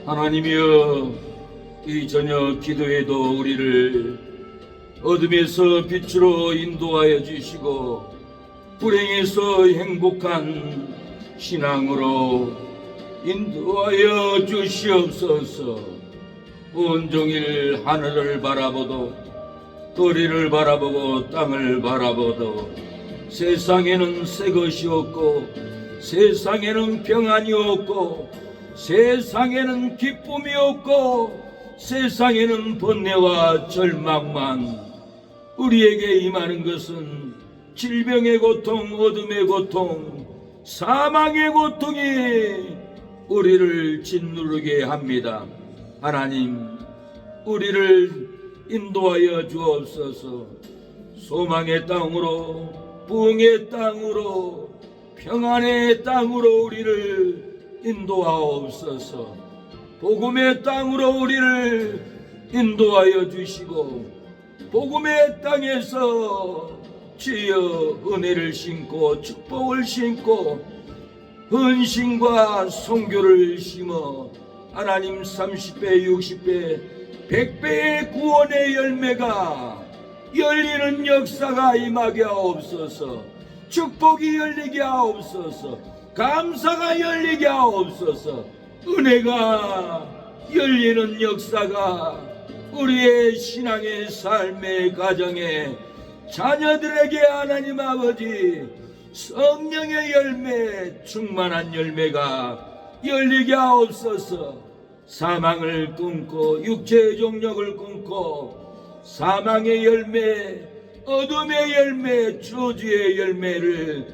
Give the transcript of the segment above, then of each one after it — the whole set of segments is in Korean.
하나님이여, 이 저녁 기도에도 우리를 어둠에서 빛으로 인도하여 주시고 불행에서 행복한 신앙으로 인도하여 주시옵소서. 온종일 하늘을 바라보도 거리를 바라보고 땅을 바라보도 세상에는 새 것이 없고 세상에는 평안이 없고 세상에는 기쁨이 없고 세상에는 번뇌와 절망만 우리에게 임하는 것은 질병의 고통, 어둠의 고통, 사망의 고통이 우리를 짓누르게 합니다. 하나님, 우리를 인도하여 주옵소서. 소망의 땅으로, 부흥의 땅으로, 평안의 땅으로 우리를 인도하옵소서. 복음의 땅으로 우리를 인도하여 주시고 복음의 땅에서 주여 은혜를 심고 축복을 심고 헌신과 선교를 심어 하나님 30배, 60배, 100배의 구원의 열매가 열리는 역사가 임하게 하옵소서. 축복이 열리게 하옵소서. 감사가 열리게 하옵소서. 은혜가 열리는 역사가 우리의 신앙의 삶의 가정에 자녀들에게 하나님 아버지 성령의 열매, 충만한 열매가 열리게 하옵소서. 사망을 끊고 육체의 종력을 끊고 사망의 열매, 어둠의 열매, 저주의 열매를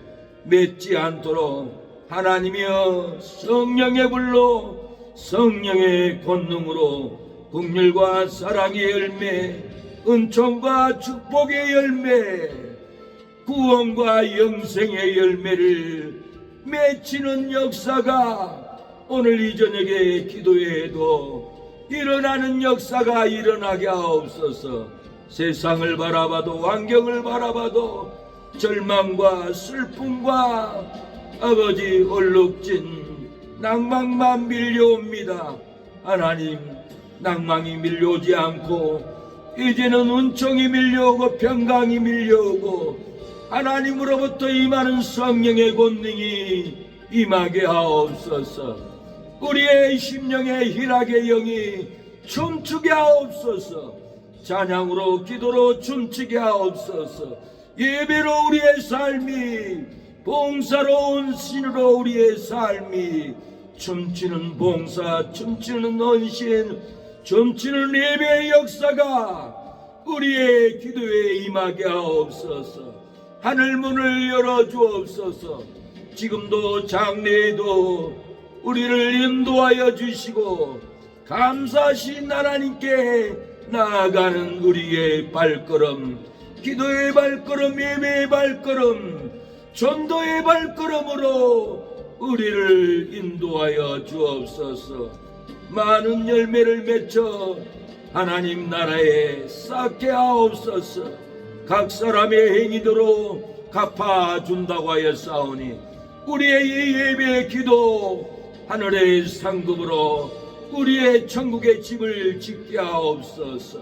맺지 않도록 하나님이여 성령의 불로 성령의 권능으로 긍휼과 사랑의 열매, 은총과 축복의 열매, 구원과 영생의 열매를 맺히는 역사가 오늘 이 저녁에 기도회에도 일어나는 역사가 일어나게 하옵소서. 세상을 바라봐도 환경을 바라봐도 절망과 슬픔과 아버지 얼룩진 낭망만 밀려옵니다. 하나님, 낭망이 밀려오지 않고 이제는 은총이 밀려오고 평강이 밀려오고 하나님으로부터 임하는 성령의 권능이 임하게 하옵소서. 우리의 심령의 희락의 영이 춤추게 하옵소서. 찬양으로 기도로 춤추게 하옵소서. 예배로 우리의 삶이, 봉사로운 신으로 우리의 삶이 춤추는 봉사, 춤추는 헌신, 춤추는 예배의 역사가 우리의 기도에 임하게 하옵소서. 하늘문을 열어주옵소서. 지금도 장래에도 우리를 인도하여 주시고 감사하신 하나님께 나아가는 우리의 발걸음, 기도의 발걸음, 예배의 발걸음, 전도의 발걸음으로 우리를 인도하여 주옵소서. 많은 열매를 맺어 하나님 나라에 쌓게 하옵소서. 각 사람의 행위대로 갚아준다고 하여 싸우니 우리의 이 예배의 기도 하늘의 상급으로 우리의 천국의 집을 짓게 하옵소서.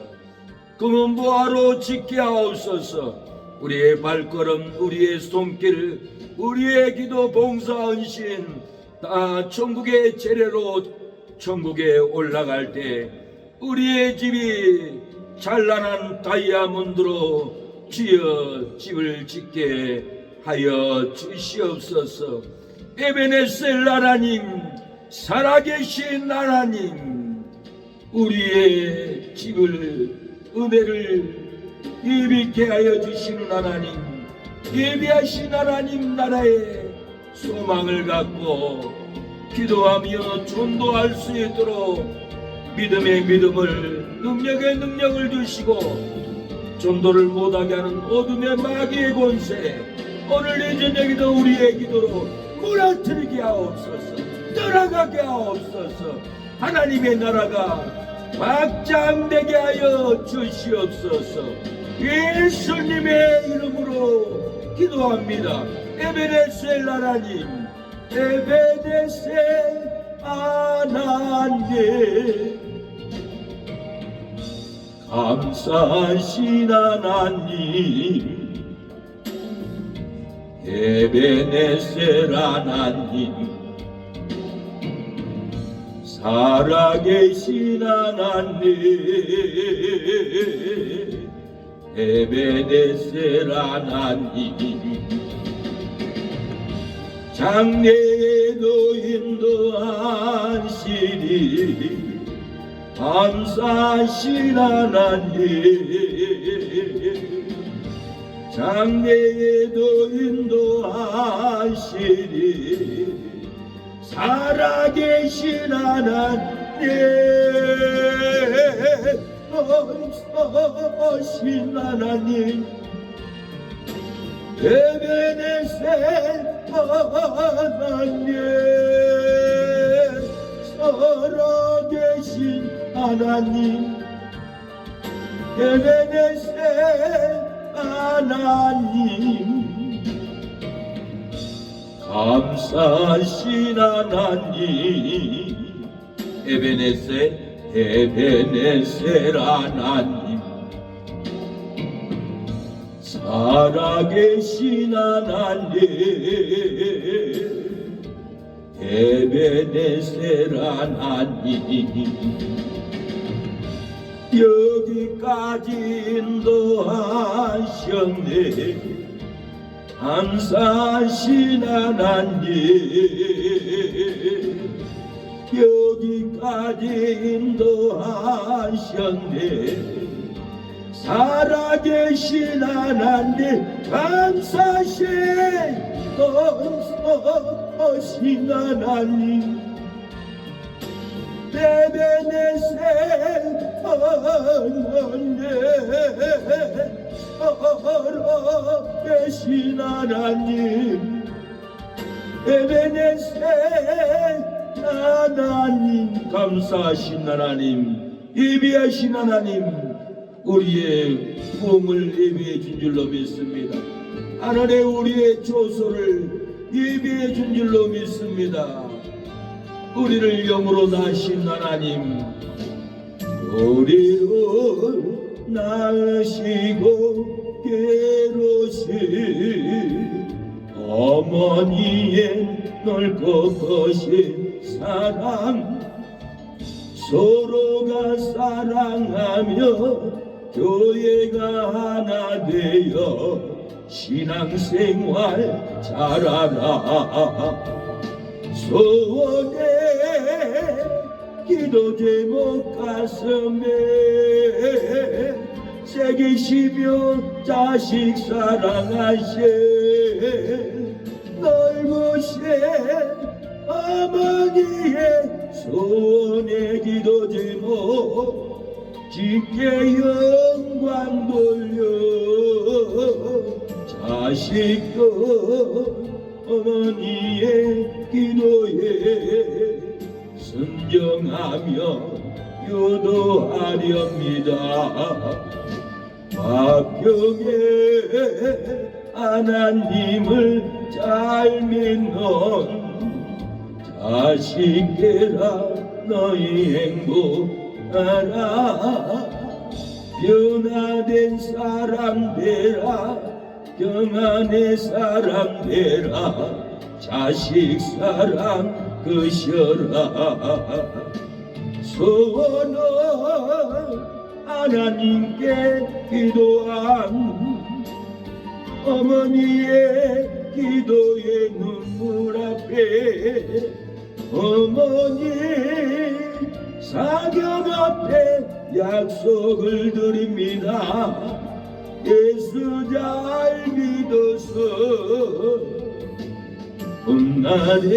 금은보화로 짓게 하옵소서. 우리의 발걸음, 우리의 손길, 우리의 기도, 봉사, 헌신 다 천국의 재래로 천국에 올라갈 때 우리의 집이 찬란한 다이아몬드로 주여 집을 짓게 하여 주시옵소서. 에베네셀 하나님, 살아계신 하나님, 우리의 집을, 은혜를 예비케 하여 주시는 하나님, 예비하신 하나님 나라에 소망을 갖고 기도하며 전도할 수 있도록 믿음의 믿음을, 능력의 능력을 주시고 전도를 못하게 하는 어둠의 마귀의 권세 오늘 이 저녁에도 우리의 기도로 무너뜨리게 하옵소서. 떠나가게 하옵소서. 하나님의 나라가 확장되게 하여 주시옵소서. 예수님의 이름으로 기도합니다. 에베네셀 하나님, 에베네셀 하나님. 하나님 감사하신 하나님 에베네셀 하나님 살아계신 하나님 에베네셀 하나님 장래에도 인도하시리 감사하신 하나님 장래에도 인도하시리 살아계신 하나님 감사하신 하나님 에베네셀 하나님 살아계신 하나님 에베네셀 하나님 감사하신 하나님 에베네셀 하나님 살아계신 하나님 에베네셀 하나님 여기까지 인도하셨네 감사하신 하나님 여기까지 인도하셨네 살아계신 하나님 감사하신 하나님 에베네셀 하나님 살아계신 하나님 에베네셀 하나님 감사하신 하나님 예비하신 하나님 우리의 부흥을 예비해 준 줄로 믿습니다. 하늘에 우리의 조소를 예비해 준 줄로 믿습니다. 우리를 영으로 낳으신 하나님 우리를 낳으시고 괴로우신 어머니의 넓고 거신 사랑 서로가 사랑하며 교회가 하나 되어 신앙생활 잘하라 소원의 기도 제목 가슴에 새기시며 자식 사랑하신 넓으신 어머니의 소원의 기도 제목 주께 영광 돌려 자식도 어머니의 기도에 순종하며 유도하렵니다. 화평에 하나님을 잘 믿는 자식들아 너희 행복하라 변화된 사람 되라 평안의 사람 되라 자식 사랑 그셔라 소원은 하나님께 기도한 어머니의 기도의 눈물 앞에 어머니 사경 앞에 약속을 드립니다. 예수 잘 믿어서 훗날에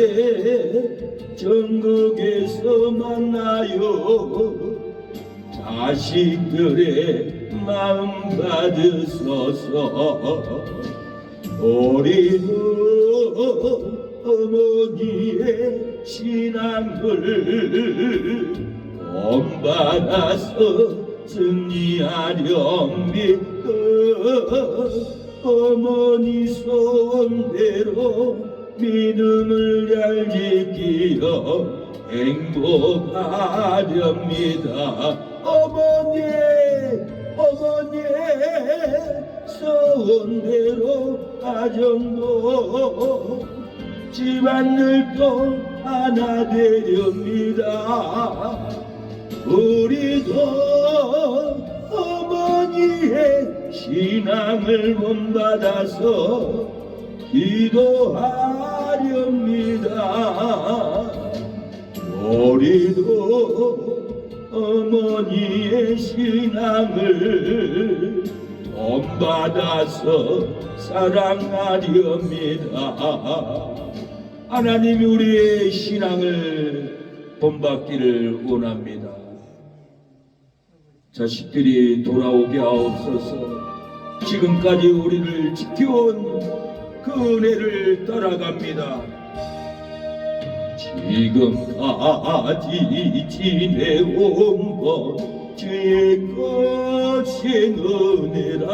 천국에서 만나요. 자식들의 마음 받으소서. 우리는 어머니의 신앙을 본받아서 승리하렵니다. 어머니 소원대로 믿음을 잘 지키어 행복하렵니다. 어머니 어머니 서운대로 가정도 집안일도 하나 되렵니다. 우리도 어머니의 신앙을 본받아서 기도하렵니다. 우리도 어머니의 신앙을 본받아서 사랑하렵니다. 하나님이 우리의 신앙을 본받기를 원합니다. 자식들이 돌아오게 하옵소서. 지금까지 우리를 지켜온 그 은혜를 따라갑니다. 지금까지 지내온 것 주의 것인 은혜라.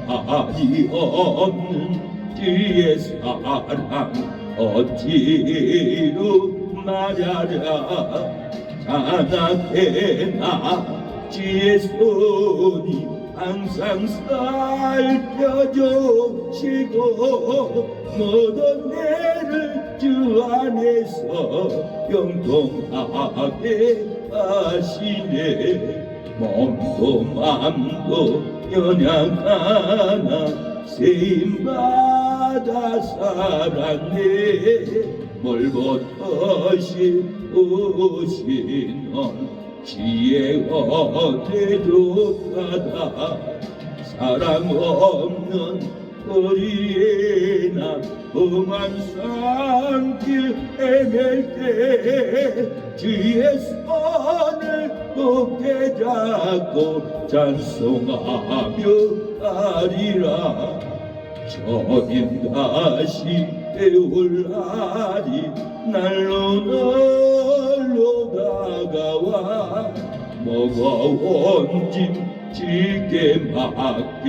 아니 없는 주의 사랑 어찌로 말하랴. 자나깨나 주의 손이 항상 살펴주시고 모든 애를 주 안에서 영통하게 하시네. 몸도 맘도 연약하나 세임받아 살았네. 멀벗으시 오신 지혜 어디로가다. 사랑 없는 거리에나 험한 산길 헤맬 때 주의 손을 굳게 잡고 찬송하며 가리라. 저님 다시 배울하리. 날로 날로 다가와 먹어온 짐 지게 맡겨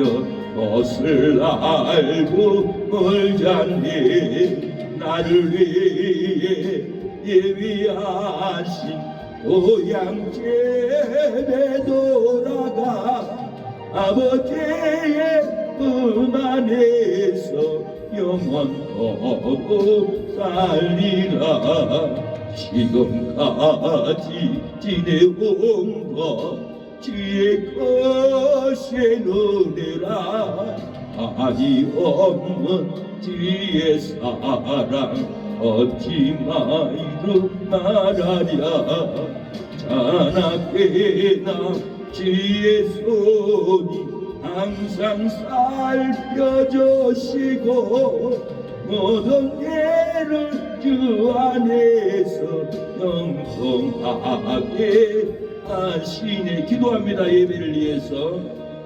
것을 알고 멀잖니. 나를 위해 예비하신 고향 집에 돌아가 아버지의 품 안에서 영원토록 살리라. 지금까지 지내온 것 주의 것의 은혜라. 아니 없는 주의 사랑 어찌 마이로 말하랴. 자나깨나 주의 손이 항상 살펴주시고 모든 예를 주 안에서 영통하게 하시네. 기도합니다. 예배를 위해서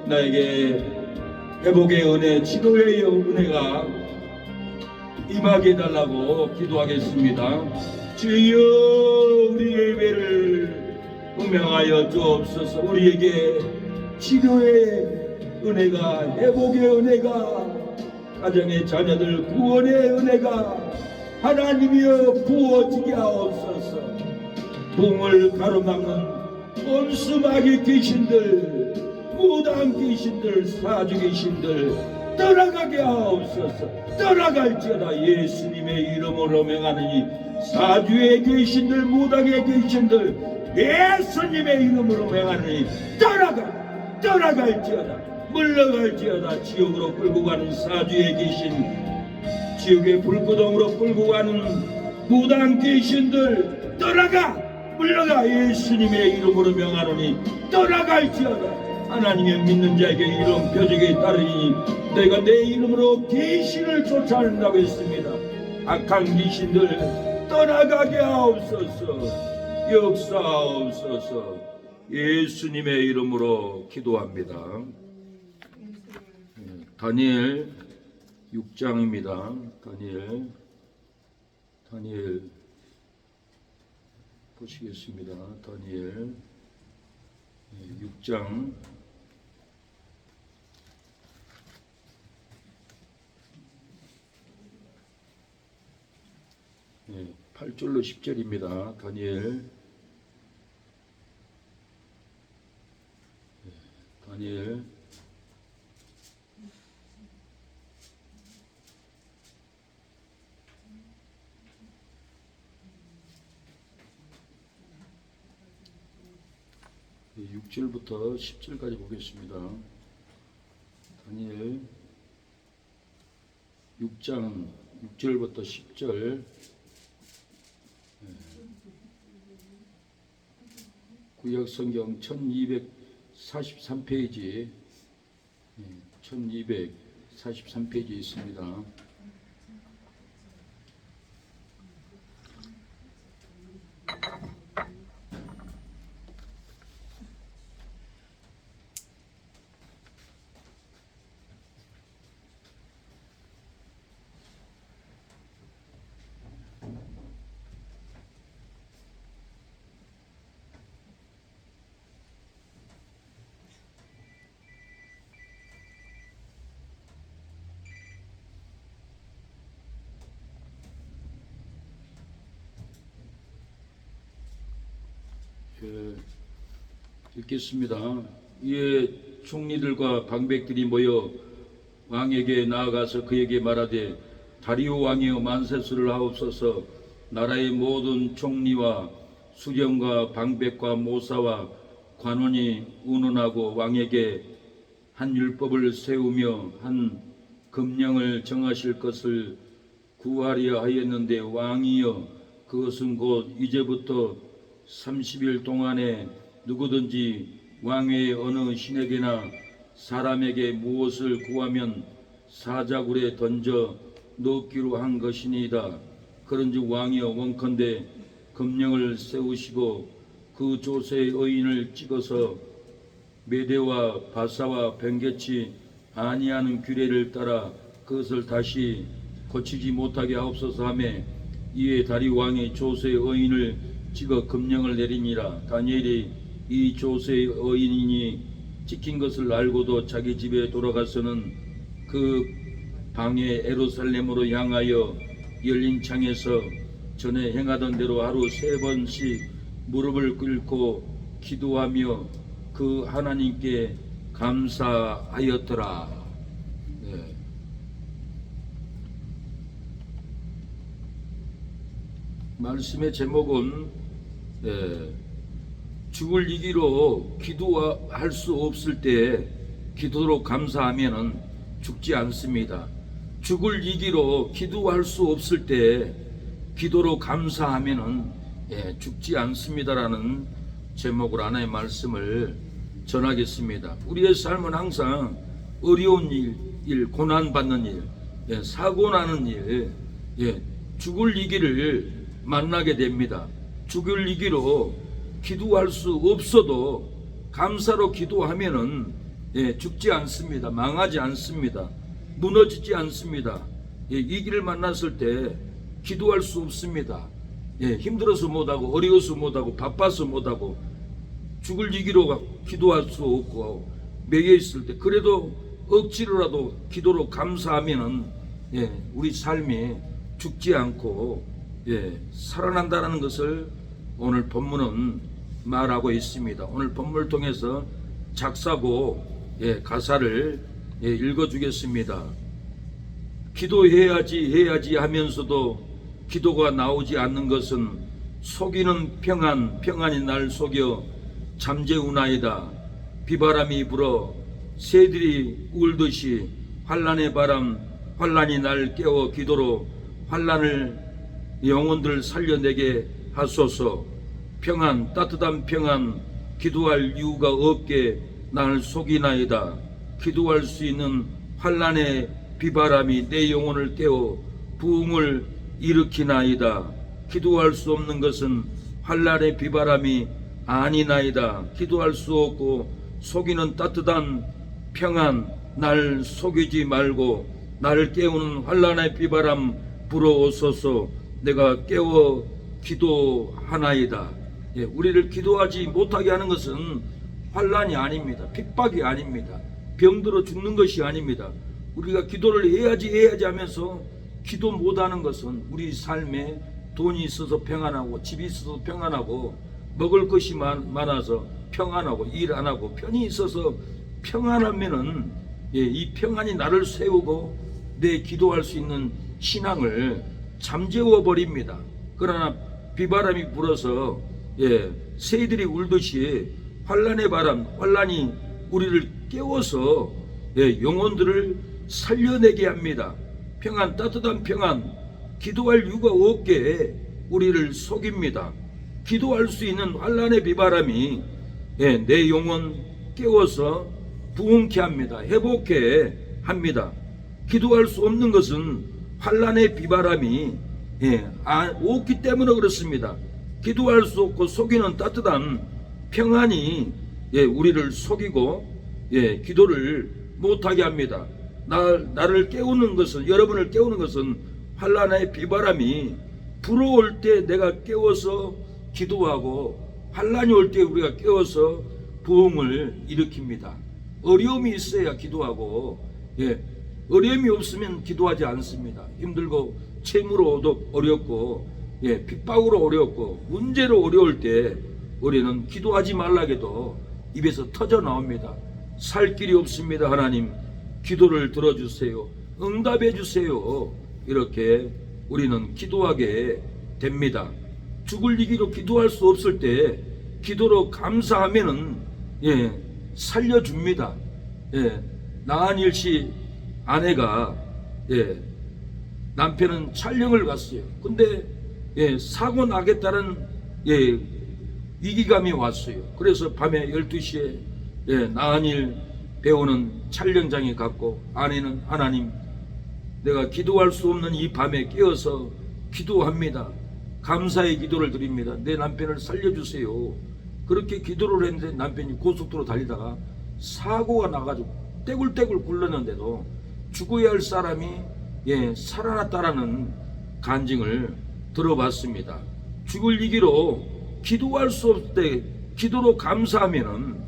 나에게 회복의 은혜, 치료의 은혜가 임하게 해달라고 기도하겠습니다. 주여 우리 예배를 음행하여 주옵소서. 우리에게 치료의 은혜가, 회복의 은혜가, 가정의 자녀들 구원의 은혜가 하나님이여 부어지게 하옵소서. 붕을 가로막는 온수마귀 귀신들, 무당 귀신들, 사주 귀신들 떠나가게 하옵소서. 떠나갈지어다. 예수님의 이름으로 명하느니 사주의 귀신들, 무당의 귀신들 예수님의 이름으로 명하느니 떠나갈지어다. 물러갈지어다. 지옥으로 끌고 가는 사주의 귀신, 지옥의 불구덩으로 끌고 가는 무당 귀신들 물러가. 예수님의 이름으로 명하노니 떠나갈지어다. 하나님의 믿는 자에게 이런 표적이 따르니 내가 내 이름으로 귀신을 쫓아낸다고 했습니다. 악한 귀신들 떠나가게 하옵소서. 역사하옵소서. 예수님의 이름으로 기도합니다. 다니엘 6장입니다. 다니엘 보시겠습니다. 다니엘 6장 8절로 10절입니다. 다니엘. 다니엘 6절부터 10절까지 보겠습니다. 다니엘 6장 6절부터 10절. 구약성경 1243페이지 1243페이지 있습니다. 읽겠습니다. 이에 총리들과 방백들이 모여 왕에게 나아가서 그에게 말하되 다리오 왕이여 만세수를 하옵소서. 나라의 모든 총리와 수령과 방백과 모사와 관원이 운운하고 왕에게 한 율법을 세우며 한 금령을 정하실 것을 구하려 하였는데 왕이여 그것은 곧 이제부터 30일 동안에 누구든지 왕외의 어느 신에게나 사람에게 무엇을 구하면 사자굴에 던져 넣기로 한 것이니이다. 그런즉 왕이여 원컨대 금령을 세우시고 그 조세의 의인을 찍어서 메대와 바사와 ben게치 아니하는 규례를 따라 그것을 다시 고치지 못하게 하옵소서 하매 이에 다리오 왕이 조세의 의인을 찍어 금령을 내리니라. 다니엘이 이 조세의 의인이 찍힌 것을 알고도 자기 집에 돌아가서는 그 방에 예루살렘으로 향하여 열린 창에서 전에 행하던 대로 하루 3번씩 무릎을 꿇고 기도하며 그 하나님께 감사하였더라. 네. 말씀의 제목은 죽을 이기로 기도할 수 없을 때 기도로 감사하면은 죽지 않습니다. 죽을 이기로 기도할 수 없을 때 기도로 감사하면은 죽지 않습니다라는 제목으로 하나의 말씀을 전하겠습니다. 우리의 삶은 항상 어려운 일, 고난받는 일, 사고 나는 일, 죽을 이기를 만나게 됩니다. 죽을 이기로 기도할 수 없어도 감사로 기도하면은 죽지 않습니다. 망하지 않습니다. 무너지지 않습니다. 이 길을 만났을 때 기도할 수 없습니다. 힘들어서 못하고 어려워서 못하고 바빠서 못하고 죽을 이기로 기도할 수 없고 매여 있을 때 그래도 억지로라도 기도로 감사하면은 우리 삶이 죽지 않고 살아난다는 것을 오늘 본문은 말하고 있습니다. 오늘 본문을 통해서 작사고 가사를 읽어주겠습니다. 기도해야지 하면서도 기도가 나오지 않는 것은 속이는 평안이 날 속여 잠재우나이다. 비바람이 불어 새들이 울듯이 환란이 날 깨워 기도로 환란을 영혼들 살려내게 하소서. 평안, 따뜻한 평안, 기도할 이유가 없게 날 속이나이다. 기도할 수 있는 환란의 비바람이 내 영혼을 깨워 부흥을 일으키나이다. 기도할 수 없는 것은 환란의 비바람이 아니나이다. 기도할 수 없고 속이는 따뜻한 평안, 날 속이지 말고 나를 깨우는 환란의 비바람 불어오소서. 내가 깨워 기도하나이다. 우리를 기도하지 못하게 하는 것은 환란이 아닙니다. 핍박이 아닙니다. 병들어 죽는 것이 아닙니다. 우리가 기도를 해야지 하면서 기도 못하는 것은 우리 삶의 돈이 있어서 평안하고 집이 있어서 평안하고 먹을 것이 많아서 평안하고 일 안 하고 편히 있어서 평안하면은 이 평안이 나를 세우고 내 기도할 수 있는 신앙을 잠재워 버립니다. 그러나 비바람이 불어서 새들이 울듯이 환란의 바람, 환란이 우리를 깨워서 영혼들을 살려내게 합니다. 평안, 따뜻한 평안, 기도할 이유가 없게 우리를 속입니다. 기도할 수 있는 환란의 비바람이 내 영혼 깨워서 부흥케 합니다. 회복케 합니다. 기도할 수 없는 것은 환란의 비바람이 없기 때문에 그렇습니다. 기도할 수 없고 속이는 따뜻한 평안이 우리를 속이고 기도를 못하게 합니다. 나를 깨우는 것은, 여러분을 깨우는 것은 환란의 비바람이 불어올 때 내가 깨워서 기도하고 환란이 올 때 우리가 깨워서 부흥을 일으킵니다. 어려움이 있어야 기도하고 어려움이 없으면 기도하지 않습니다. 힘들고 채무로도 어렵고 핍박으로 어렵고 문제로 어려울 때 우리는 기도하지 말라게도 입에서 터져 나옵니다. 살 길이 없습니다. 하나님 기도를 들어주세요. 응답해 주세요. 이렇게 우리는 기도하게 됩니다. 죽을 이기로 기도할 수 없을 때 기도로 감사하면은 살려줍니다. 나한일 씨 아내가 남편은 촬영을 갔어요. 근데 사고 나겠다는 위기감이 왔어요. 그래서 밤에 12시에 나한일 배우는 촬영장에 갔고 아내는 하나님 내가 기도할 수 없는 이 밤에 깨어서 기도합니다. 감사의 기도를 드립니다. 내 남편을 살려주세요. 그렇게 기도를 했는데 남편이 고속도로 달리다가 사고가 나가지고 떼굴떼굴 굴렀는데도 죽어야 할 사람이 살아났다라는 간증을 들어봤습니다. 죽을 이기로 기도할 수 없을 때 기도로 감사하면은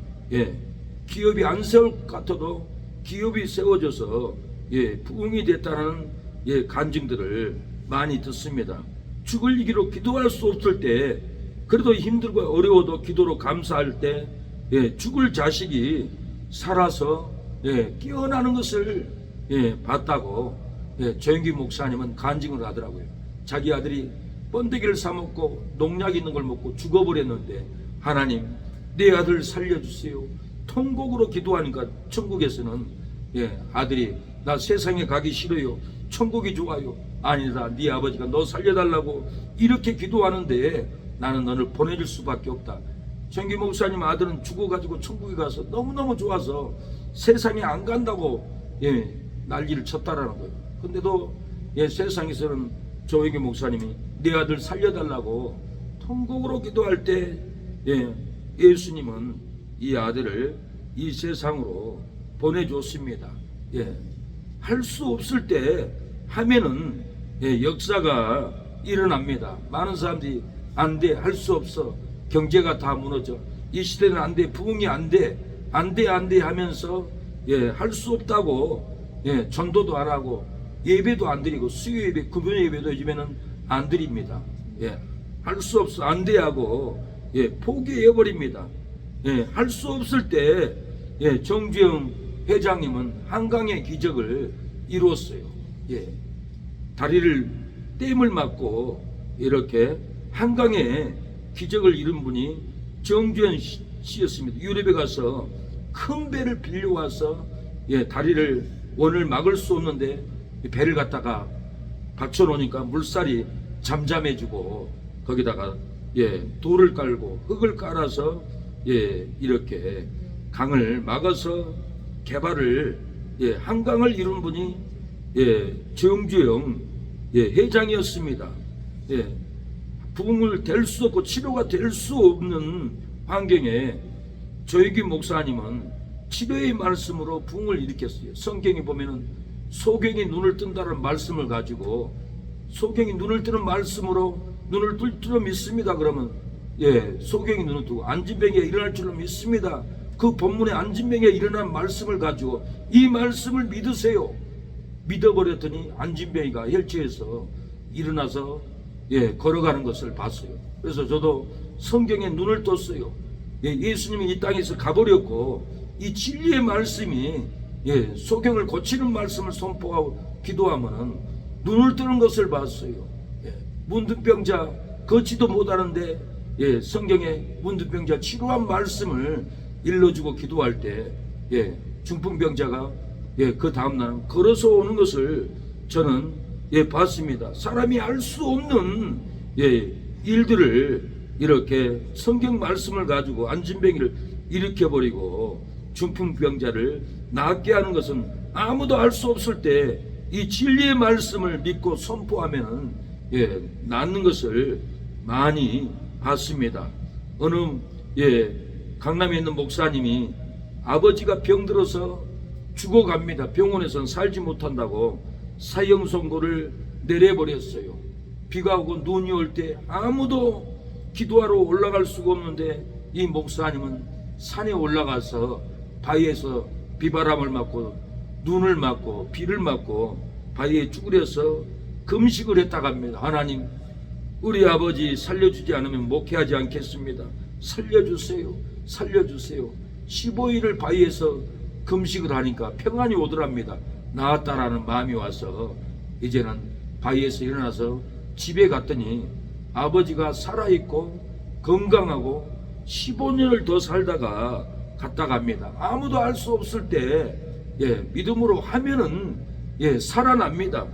기업이 안 세울 것 같아도 기업이 세워져서 부흥이 됐다는 간증들을 많이 듣습니다. 죽을 이기로 기도할 수 없을 때 그래도 힘들고 어려워도 기도로 감사할 때 죽을 자식이 살아서 깨어나는 것을 봤다고 조영기 목사님은 간증을 하더라고요. 자기 아들이 번데기를 사먹고 농약 있는 걸 먹고 죽어버렸는데 하나님 내 아들 살려주세요. 통곡으로 기도하니까 천국에서는 아들이 나 세상에 가기 싫어요. 천국이 좋아요. 아니다. 네 아버지가 너 살려달라고 이렇게 기도하는데 나는 너를 보내줄 수밖에 없다. 정기 목사님 아들은 죽어가지고 천국에 가서 너무너무 좋아서 세상에 안 간다고 난리를 쳤다라는 거예요. 근데도 세상에서는 조영기 목사님이 내 아들 살려달라고 통곡으로 기도할 때 예수님은 이 아들을 이 세상으로 보내줬습니다. 할 수 없을 때 하면은 역사가 일어납니다. 많은 사람들이 안 돼, 할 수 없어, 경제가 다 무너져, 이 시대는 안 돼, 부흥이 안 돼, 안 돼, 안 돼 하면서 할 수 없다고 전도도 안 하고 예배도 안 드리고 수요 예배, 금요 예배도 요즘에는 안 드립니다. 할 수 없어, 안 돼 하고 포기해 버립니다. 할 수 없을 때 정주영 회장님은 한강의 기적을 이루었어요. 다리를 댐을 맞고 이렇게 한강에 기적을 이룬 분이 정주현 씨였습니다. 유럽에 가서 큰 배를 빌려와서 다리를 원을 막을 수 없는데 배를 갖다가 받쳐놓으니까 물살이 잠잠해지고 거기다가 돌을 깔고 흙을 깔아서 이렇게 강을 막아서 개발을 한강을 이룬 분이 정주영 회장이었습니다. 부흥을 될 수 없고 치료가 될 수 없는 환경에 조영기 목사님은 치료의 말씀으로 부흥을 일으켰어요. 성경에 보면은 소경이 눈을 뜬다는 말씀을 가지고 소경이 눈을 뜨는 말씀으로 눈을 뜰 줄로 믿습니다. 그러면 소경이 눈을 뜨고 안진병이 일어날 줄로 믿습니다. 그 본문에 안진병에 일어난 말씀을 가지고 이 말씀을 믿으세요. 믿어버렸더니 안진병이가 혈치에서 일어나서 걸어가는 것을 봤어요. 그래서 저도 성경에 눈을 떴어요. 예수님이 이 땅에서 가버렸고 이 진리의 말씀이 소경을 고치는 말씀을 선포하고 기도하면은 눈을 뜨는 것을 봤어요. 문둥병자 걷지도 못하는데 성경에 문둥병자 치료한 말씀을 일러주고 기도할 때 중풍병자가 그 다음날 걸어서 오는 것을 저는 봤습니다. 사람이 알 수 없는 일들을 이렇게 성경 말씀을 가지고 안진뱅이를 일으켜버리고 중풍병자를 낫게 하는 것은 아무도 알 수 없을 때 이 진리의 말씀을 믿고 선포하면 낫는 것을 많이 봤습니다. 어느 강남에 있는 목사님이 아버지가 병들어서 죽어갑니다. 병원에서는 살지 못한다고 사형 선고를 내려버렸어요. 비가 오고 눈이 올 때 아무도 기도하러 올라갈 수가 없는데 이 목사님은 산에 올라가서 바위에서 비바람을 맞고 눈을 맞고 비를 맞고 바위에 쭈그려서 금식을 했다고 합니다. 하나님, 우리 아버지 살려주지 않으면 목회하지 않겠습니다. 살려주세요. 살려주세요. 15일을 바위에서 금식을 하니까 평안이 오더랍니다. 나았다라는 마음이 와서 이제는 바위에서 일어나서 집에 갔더니 아버지가 살아있고 건강하고 15년을 더 살다가 갔다 갑니다. 아무도 알 수 없을 때 믿음으로 하면은 살아납니다.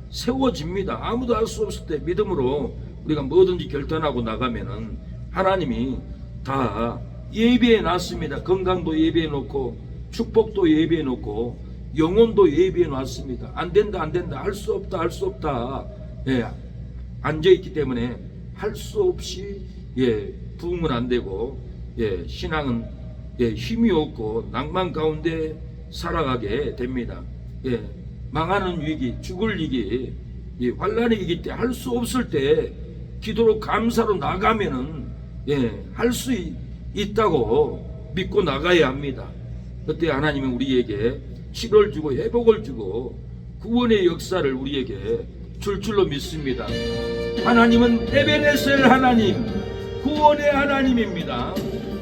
세워집니다. 아무도 알 수 없을 때 믿음으로 우리가 뭐든지 결단하고 나가면은 하나님이 다 예비해 놨습니다. 건강도 예비해 놓고 축복도 예비해 놓고 영혼도 예비해 놨습니다. 안 된다 안 된다 할 수 없다 할 수 없다 앉아있기 때문에 할 수 없이 부흥은 안 되고 신앙은 힘이 없고 낭만 가운데 살아가게 됩니다. 망하는 위기, 죽을 위기, 환란의 위기 때 할 수 없을 때 기도로 감사로 나가면은 할 수 있다고 믿고 나가야 합니다. 그때 하나님은 우리에게 치료를 주고 회복을 주고 구원의 역사를 우리에게 줄 줄로 믿습니다. 하나님은 에베네셀 하나님, 구원의 하나님입니다.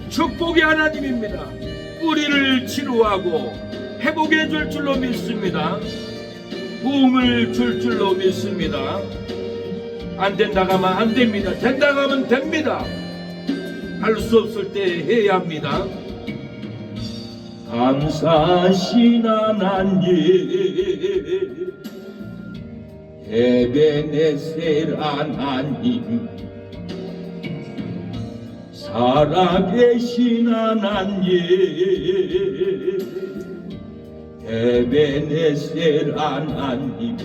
축복의 하나님입니다. 우리를 치료하고 회복해 줄 줄로 믿습니다. 부흥을 줄 줄로 믿습니다. 안 된다고 하면 안 됩니다. 된다고 하면 됩니다. 할 수 없을 때 해야 합니다. 감사하신 하나님, 에베네셀 하나님, 살아계신 하나님, 에베네셀 하나님,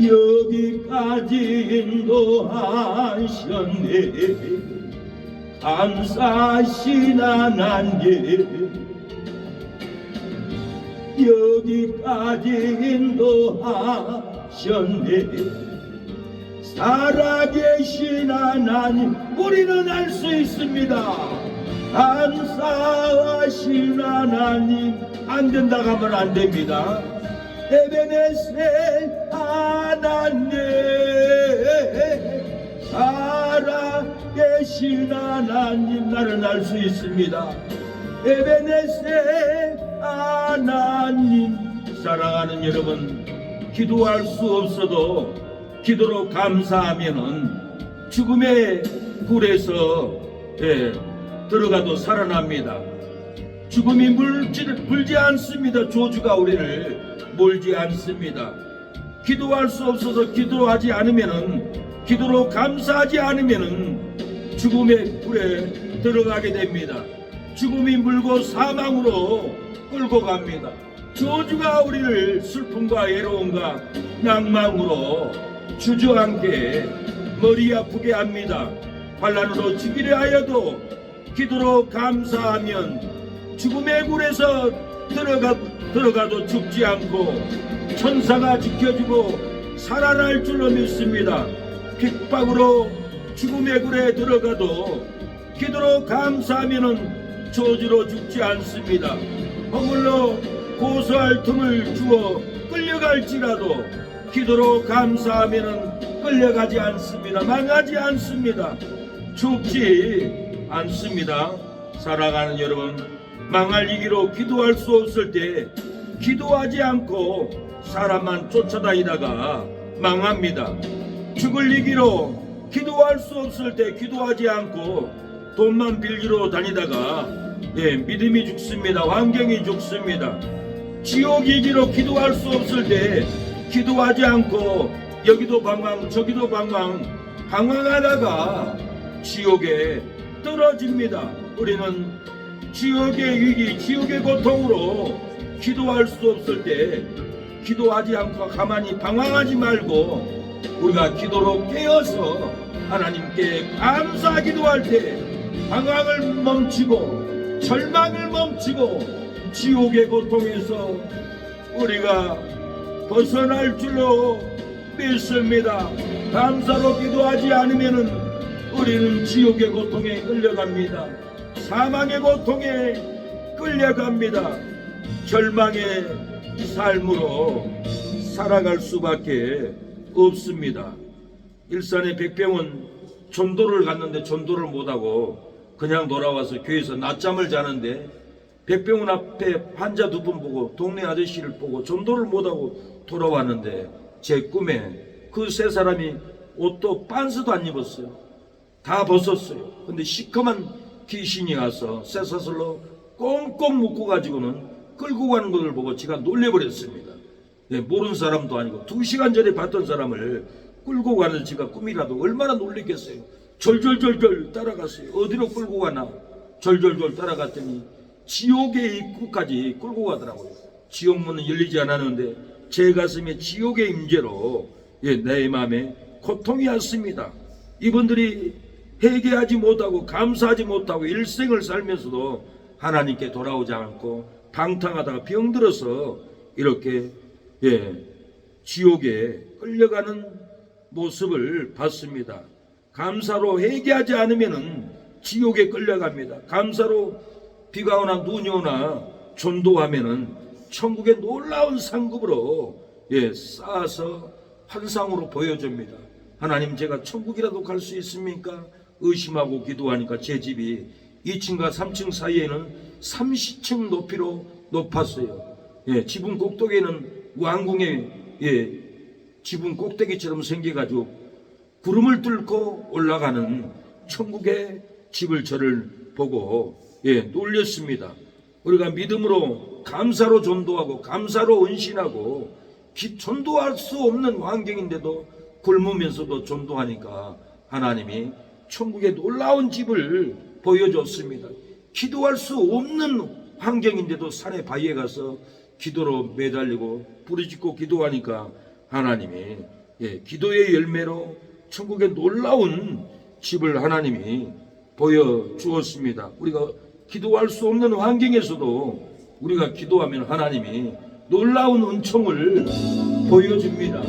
여기까지 인도하셨네. 감사하신 하나님, 여기까지 인도하셨네. 살아계신 하나님, 우리는 알 수 있습니다. 감사하신 하나님, 안 된다고 하면 안 됩니다. 에베네셀 하나님, 살아계신 하나님, 나는 알 수 있습니다. 에베네셀 하나님, 사랑하는 여러분, 기도할 수 없어도 기도로 감사하면은 죽음의 굴에서 들어가도 살아납니다. 죽음이 물지 않습니다. 저주가 우리를 몰지 않습니다. 기도할 수 없어서 기도하지 않으면은, 기도로 감사하지 않으면은 죽음의 굴에 들어가게 됩니다. 죽음이 물고 사망으로 끌고 갑니다. 저주가 우리를 슬픔과 외로움과 낭망으로 주저앉게 머리 아프게 합니다. 환난으로 죽이려 하여도 기도로 감사하면 죽음의 굴에서 들어가도 죽지 않고 천사가 지켜주고 살아날 줄로 믿습니다. 핍박으로 죽음의 굴에 들어가도 기도로 감사하면 저주로 죽지 않습니다. 허물로 고소할 틈을 주어 끌려갈지라도 기도로 감사하면은 끌려가지 않습니다. 망하지 않습니다. 죽지 않습니다. 사랑하는 여러분, 망할 이기로 기도할 수 없을 때 기도하지 않고 사람만 쫓아다니다가 망합니다. 죽을 이기로 기도할 수 없을 때 기도하지 않고 돈만 빌리러 다니다가 믿음이 죽습니다. 환경이 죽습니다. 지옥 이기로 기도할 수 없을 때 기도하지 않고 여기도 방황 저기도 방황하다가 지옥에 떨어집니다. 우리는 지옥의 위기, 지옥의 고통으로 기도할 수 없을 때 기도하지 않고 가만히 방황하지 말고 우리가 기도로 깨어서 하나님께 감사 기도할 때 방황을 멈추고 절망을 멈추고 지옥의 고통에서 우리가 벗어날 줄로 믿습니다. 감사로 기도하지 않으면 우리는 지옥의 고통에 끌려갑니다. 사망의 고통에 끌려갑니다. 절망의 삶으로 살아갈 수밖에 없습니다. 일산의 백병은 전도를 갔는데 전도를 못하고 그냥 돌아와서 교회에서 낮잠을 자는데 백병원 앞에 환자 두 분 보고 동네 아저씨를 보고 전도를 못하고 돌아왔는데 제 꿈에 그 세 사람이 옷도 빤스도 안 입었어요. 다 벗었어요. 근데 시커먼 귀신이 와서 쇠사슬로 꽁꽁 묶고 가지고는 끌고 가는 것을 보고 제가 놀래버렸습니다. 모르는 사람도 아니고 2시간 전에 봤던 사람을 끌고 가는 제가 꿈이라도 얼마나 놀랬겠어요. 절절절절 따라갔어요. 어디로 끌고 가나 절절절 따라갔더니 지옥의 입구까지 끌고 가더라고요. 지옥문은 열리지 않았는데 제 가슴에 지옥의 임재로 내 마음에 고통이 왔습니다. 이분들이 회개하지 못하고 감사하지 못하고 일생을 살면서도 하나님께 돌아오지 않고 방탕하다가 병들어서 이렇게 지옥에 끌려가는 모습을 봤습니다. 감사로 회개하지 않으면 지옥에 끌려갑니다. 감사로 비가 오나 눈이 오나 전도하면은 천국의 놀라운 상급으로 쌓아서 환상으로 보여줍니다. 하나님, 제가 천국이라도 갈 수 있습니까? 의심하고 기도하니까 제 집이 2층과 3층 사이에는 30층 높이로 높았어요. 지붕 꼭대기에는 왕궁의 지붕 꼭대기처럼 생겨가지고 구름을 뚫고 올라가는 천국의 집을 저를 보고 놀렸습니다. 우리가 믿음으로 감사로 전도하고 감사로 은신하고 전도할 수 없는 환경인데도 굶으면서도 전도하니까 하나님이 천국의 놀라운 집을 보여줬습니다. 기도할 수 없는 환경인데도 산에 바위에 가서 기도로 매달리고 부르짖고 기도하니까 하나님이 기도의 열매로 천국의 놀라운 집을 하나님이 보여주었습니다. 우리가 기도할 수 없는 환경에서도 우리가 기도하면 하나님이 놀라운 은총을 보여줍니다.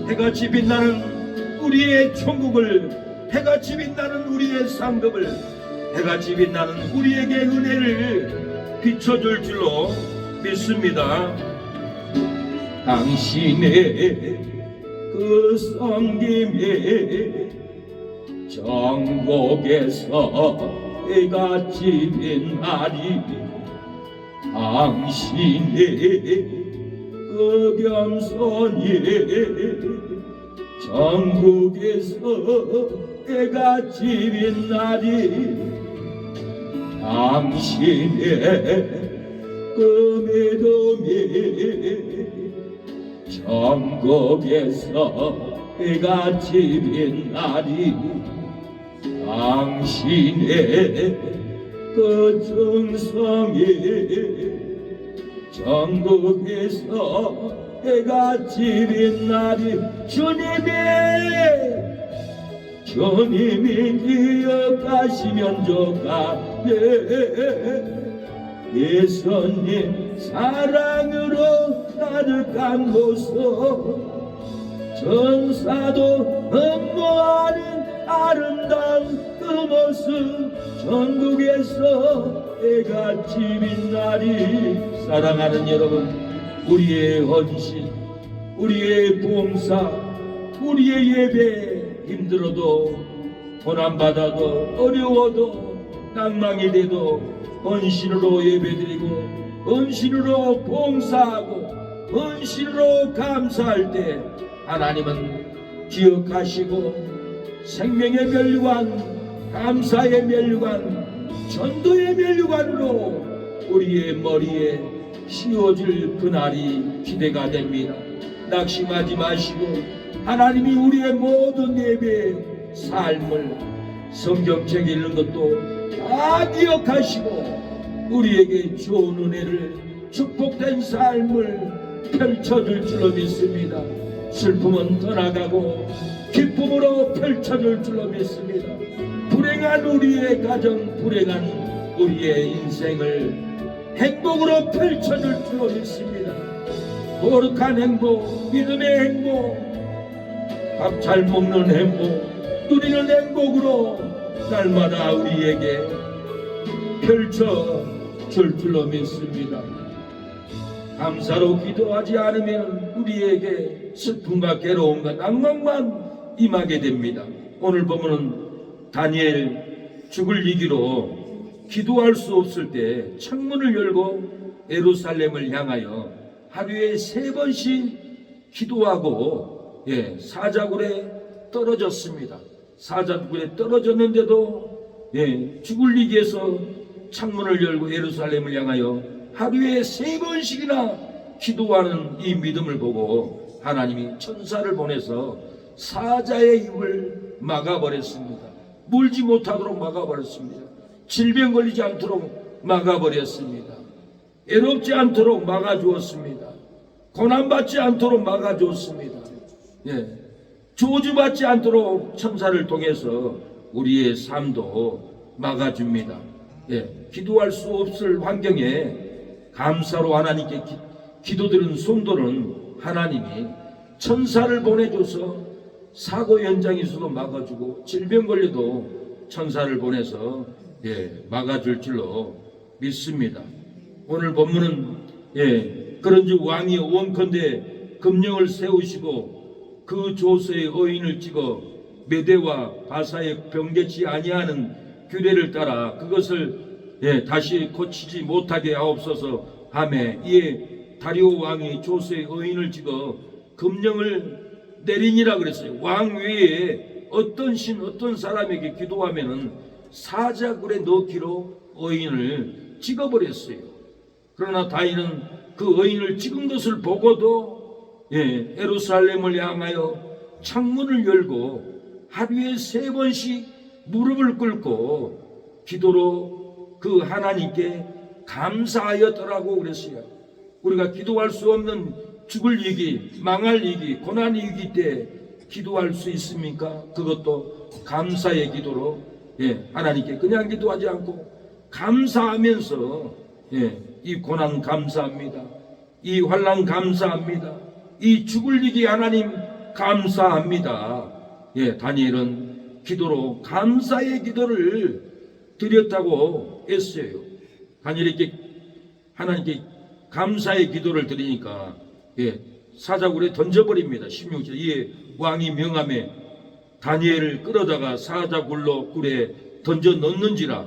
해같이 빛나는 우리의 천국을, 해같이 빛나는 우리의 상급을, 해같이 빛나는 우리에게 은혜를 비춰줄 줄로 믿습니다. 당신의 그 섬김에 전국에서 해같이 빛나리, 당신의 그 겸손이 전국에서 해같이 빛나리, 당신의 그 믿음이 전국에서 해같이 빛나리, 당신의 그 정성이 전국에서 해같이 빛나리, 주님이 기억하시면 좋겠네. 예수님 사랑으로 가득한 모습, 전사도 흠모하는 아름다운 그 모습, 전국에서 해같이 빛나리. 사랑하는 여러분, 우리의 헌신, 우리의 봉사, 우리의 예배 힘들어도 고난받아도 어려워도 낭망이 돼도 헌신으로 예배드리고 헌신으로 봉사하고 헌신으로 감사할 때 하나님은 기억하시고 생명의 면류관, 감사의 면류관, 전도의 면류관으로 우리의 머리에 씌워질 그날이 기대가 됩니다. 낙심하지 마시고 하나님이 우리의 모든 예배 삶을 성경책 읽는 것도 다 기억하시고 우리에게 좋은 은혜를 축복된 삶을 펼쳐줄 줄로 믿습니다. 슬픔은 떠나가고 기쁨으로 펼쳐줄 줄로 믿습니다. 불행한 우리의 가정, 불행한 우리의 인생을 행복으로 펼쳐줄 줄로 믿습니다. 거룩한 행복, 믿음의 행복, 밥 잘 먹는 행복, 누리는 행복으로 날마다 우리에게 펼쳐줄 줄로 믿습니다. 감사로 기도하지 않으면 우리에게 슬픔과 괴로움과 낭만만 임하게 됩니다. 오늘 보면은 다니엘 죽을 위기로 기도할 수 없을 때 창문을 열고 예루살렘을 향하여 하루에 3번씩 기도하고 사자굴에 떨어졌습니다. 사자굴에 떨어졌는데도 죽을 위기에서 창문을 열고 예루살렘을 향하여 하루에 3번씩이나 기도하는 이 믿음을 보고 하나님이 천사를 보내서 사자의 입을 막아버렸습니다. 물지 못하도록 막아버렸습니다. 질병 걸리지 않도록 막아버렸습니다. 애롭지 않도록 막아주었습니다. 고난받지 않도록 막아주었습니다. 저주받지 않도록 천사를 통해서 우리의 삶도 막아줍니다. 기도할 수 없을 환경에 감사로 하나님께 기도드리는 성도는 하나님이 천사를 보내줘서 사고 현장에서도 막아주고 질병 걸려도 천사를 보내서 막아줄 줄로 믿습니다. 오늘 본문은 그런즉 왕이 원컨대 금령을 세우시고 그 조서에 의인을 찍어 메대와 바사에 병되지 아니하는 규례를 따라 그것을 다시 고치지 못하게 하옵소서 하매 이에 다리오 왕이 조서에 의인을 찍어 금령을 내리니라 그랬어요. 왕 외에 어떤 신 어떤 사람에게 기도하면은 사자굴에 넣기로 의인을 찍어버렸어요. 그러나 다윗은 그 의인을 찍은 것을 보고도 예루살렘을 향하여 창문을 열고 하루에 3번씩 무릎을 꿇고 기도로 그 하나님께 감사하였더라고 그랬어요. 우리가 기도할 수 없는 죽을 위기, 망할 위기, 고난 위기 때 기도할 수 있습니까? 그것도 감사의 기도로 하나님께 그냥 기도하지 않고 감사하면서 이 고난 감사합니다. 이 환난 감사합니다. 이 죽을 위기 하나님 감사합니다. 다니엘은 기도로 감사의 기도를 드렸다고 했어요. 다니엘에게 하나님께 감사의 기도를 드리니까 사자굴에 던져버립니다. 16절 이에 왕이 명함에 다니엘을 끌어다가 사자굴로 굴에 던져 넣는지라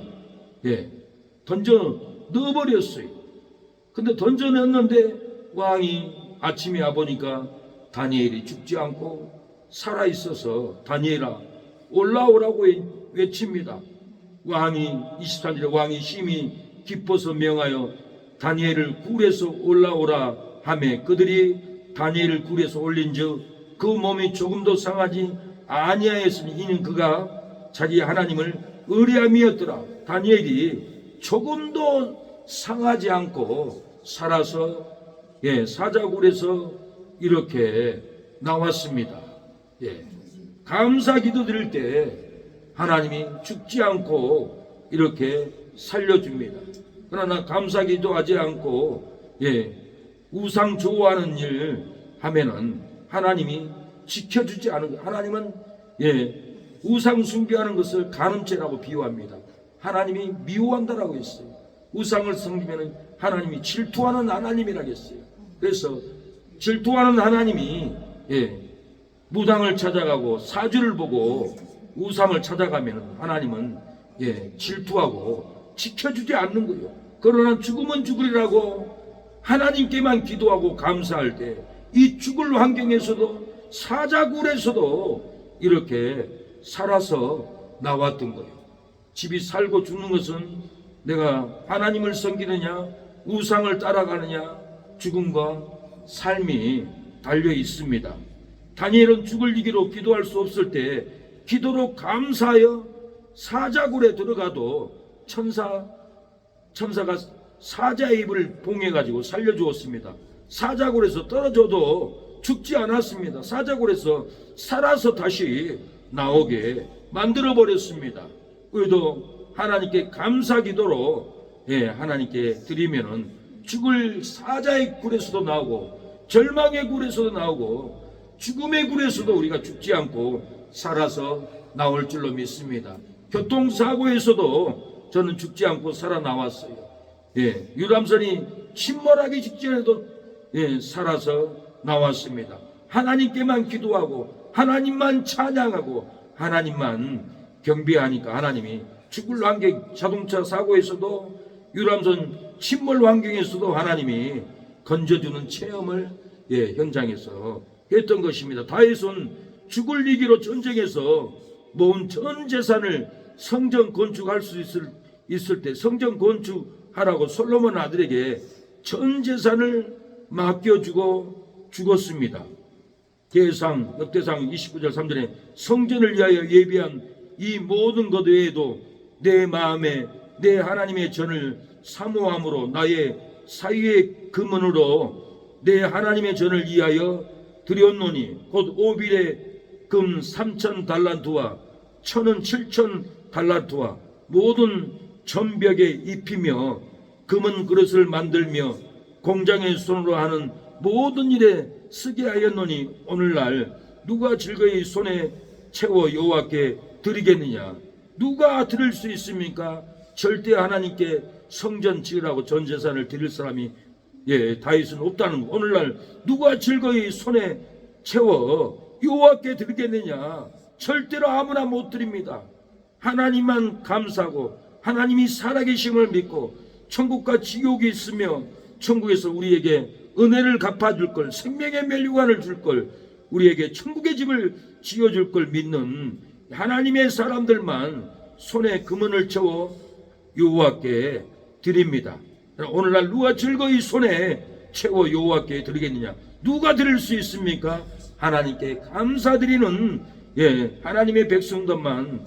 던져 넣어버렸어요. 근데 던져 넣었는데 왕이 아침에 와보니까 다니엘이 죽지 않고 살아있어서 다니엘아 올라오라고 외칩니다. 왕이 23절에 왕이 심히 기뻐서 명하여 다니엘을 굴에서 올라오라 하매 그들이 다니엘을 굴에서 올린즉 그 몸이 조금도 상하지 아니하였으니 이는 그가 자기 하나님을 의뢰함이었더라. 다니엘이 조금도 상하지 않고 살아서 사자굴에서 이렇게 나왔습니다. 감사 기도 드릴 때 하나님이 죽지 않고 이렇게 살려줍니다. 그러나 감사 기도하지 않고 우상 좋아하는 일 하면은 하나님이 지켜주지 않은 것. 하나님은 우상 숭배하는 것을 간음죄라고 비유합니다. 하나님이 미워한다라고 했어요. 우상을 섬기면은 하나님이 질투하는 하나님이라고 했어요. 그래서 질투하는 하나님이 무당을 찾아가고 사주를 보고 우상을 찾아가면 하나님은 질투하고 지켜주지 않는 거예요. 그러나 죽으면 죽으리라고 하나님께만 기도하고 감사할 때 이 죽을 환경에서도 사자굴에서도 이렇게 살아서 나왔던 거예요. 집이 살고 죽는 것은 내가 하나님을 섬기느냐 우상을 따라가느냐 죽음과 삶이 달려 있습니다. 다니엘은 죽을 이기로 기도할 수 없을 때 기도로 감사하여 사자굴에 들어가도 천사가 사자의 입을 봉해가지고 살려주었습니다. 사자굴에서 떨어져도 죽지 않았습니다. 사자굴에서 살아서 다시 나오게 만들어버렸습니다. 우리도 하나님께 감사 기도로 하나님께 드리면은 죽을 사자의 굴에서도 나오고 절망의 굴에서도 나오고 죽음의 굴에서도 우리가 죽지 않고 살아서 나올 줄로 믿습니다. 교통사고에서도 저는 죽지 않고 살아나왔어요. 유람선이 침몰하기 직전에도 살아서 나왔습니다. 하나님께만 기도하고 하나님만 찬양하고 하나님만 경배하니까 하나님이 죽을 환경, 자동차 사고에서도 유람선 침몰 환경에서도 하나님이 건져주는 체험을 현장에서 했던 것입니다. 다윗은 죽을 위기로 전쟁에서 모은 전 재산을 성전 건축할 수 있을 때 성전 건축하라고 솔로몬 아들에게 전 재산을 맡겨주고 죽었습니다. 역대상 29절 3절에 성전을 위하여 예비한 이 모든 것 외에도 내 마음에 내 하나님의 전을 사모함으로 나의 사위의 금은으로 내 하나님의 전을 위하여 드렸노니 곧 오빌의 금 3,000 달란트와 천은 7,000 달란트와 모든 전벽에 입히며 금은 그릇을 만들며 공장의 손으로 하는 모든 일에 쓰게 하였노니 오늘날 누가 즐거이 손에 채워 여호와께 드리겠느냐? 누가 드릴 수 있습니까? 절대 하나님께 성전 지으라고 전 재산을 드릴 사람이 다윗은 없다는 거. 오늘날 누가 즐거이 손에 채워 여호와께 드리겠느냐? 절대로 아무나 못 드립니다. 하나님만 감사하고 하나님이 살아계심을 믿고 천국과 지옥이 있으며 천국에서 우리에게 은혜를 갚아줄 걸, 생명의 멸류관을 줄 걸, 우리에게 천국의 집을 지어줄 걸 믿는 하나님의 사람들만 손에 금은을 채워 여호와께 드립니다. 오늘날 누가 즐거이 손에 채워 여호와께 드리겠느냐? 누가 드릴 수 있습니까? 하나님께 감사드리는 하나님의 백성들만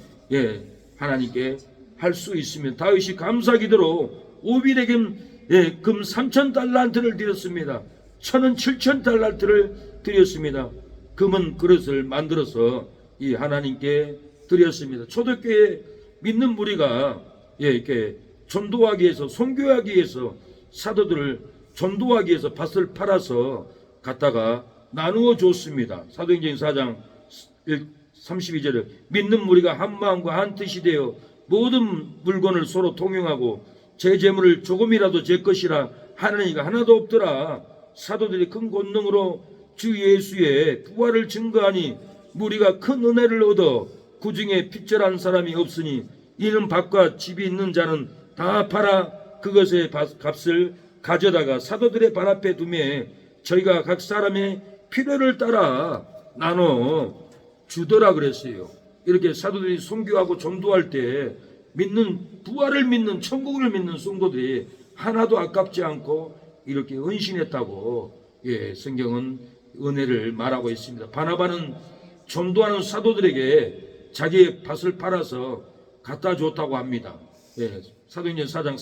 하나님께 할 수 있으면 다윗이 감사기도로 오빌에게 금 3,000 달란트를 드렸습니다. 천은 7,000 달란트를 드렸습니다. 금은 그릇을 만들어서 이 하나님께 드렸습니다. 초대교회 믿는 무리가 이렇게 전도하기 위해서 선교하기 위해서 사도들을 전도하기 위해서 밭을 팔아서 갖다가 나누어 줬습니다. 사도행전 4장 32절에 믿는 무리가 한 마음과 한 뜻이 되어 모든 물건을 서로 통용하고 제 재물을 조금이라도 제 것이라 하는 이가 하나도 없더라. 사도들이 큰 권능으로 주 예수의 부활을 증거하니 무리가 큰 은혜를 얻어 그 중에 핏절한 사람이 없으니 이는 밭과 집이 있는 자는 다 팔아 그것의 값을 가져다가 사도들의 발 앞에 두매 저희가 각 사람의 필요를 따라 나눠 주더라 그랬어요. 이렇게 사도들이 선교하고 전도할 때 믿는 부활을 믿는 천국을 믿는 성도들이 하나도 아깝지 않고 이렇게 헌신했다고 성경은 은혜를 말하고 있습니다. 바나바는 전도하는 사도들에게 자기의 밭을 팔아서 갖다 줬다고 합니다. 사도행전 4장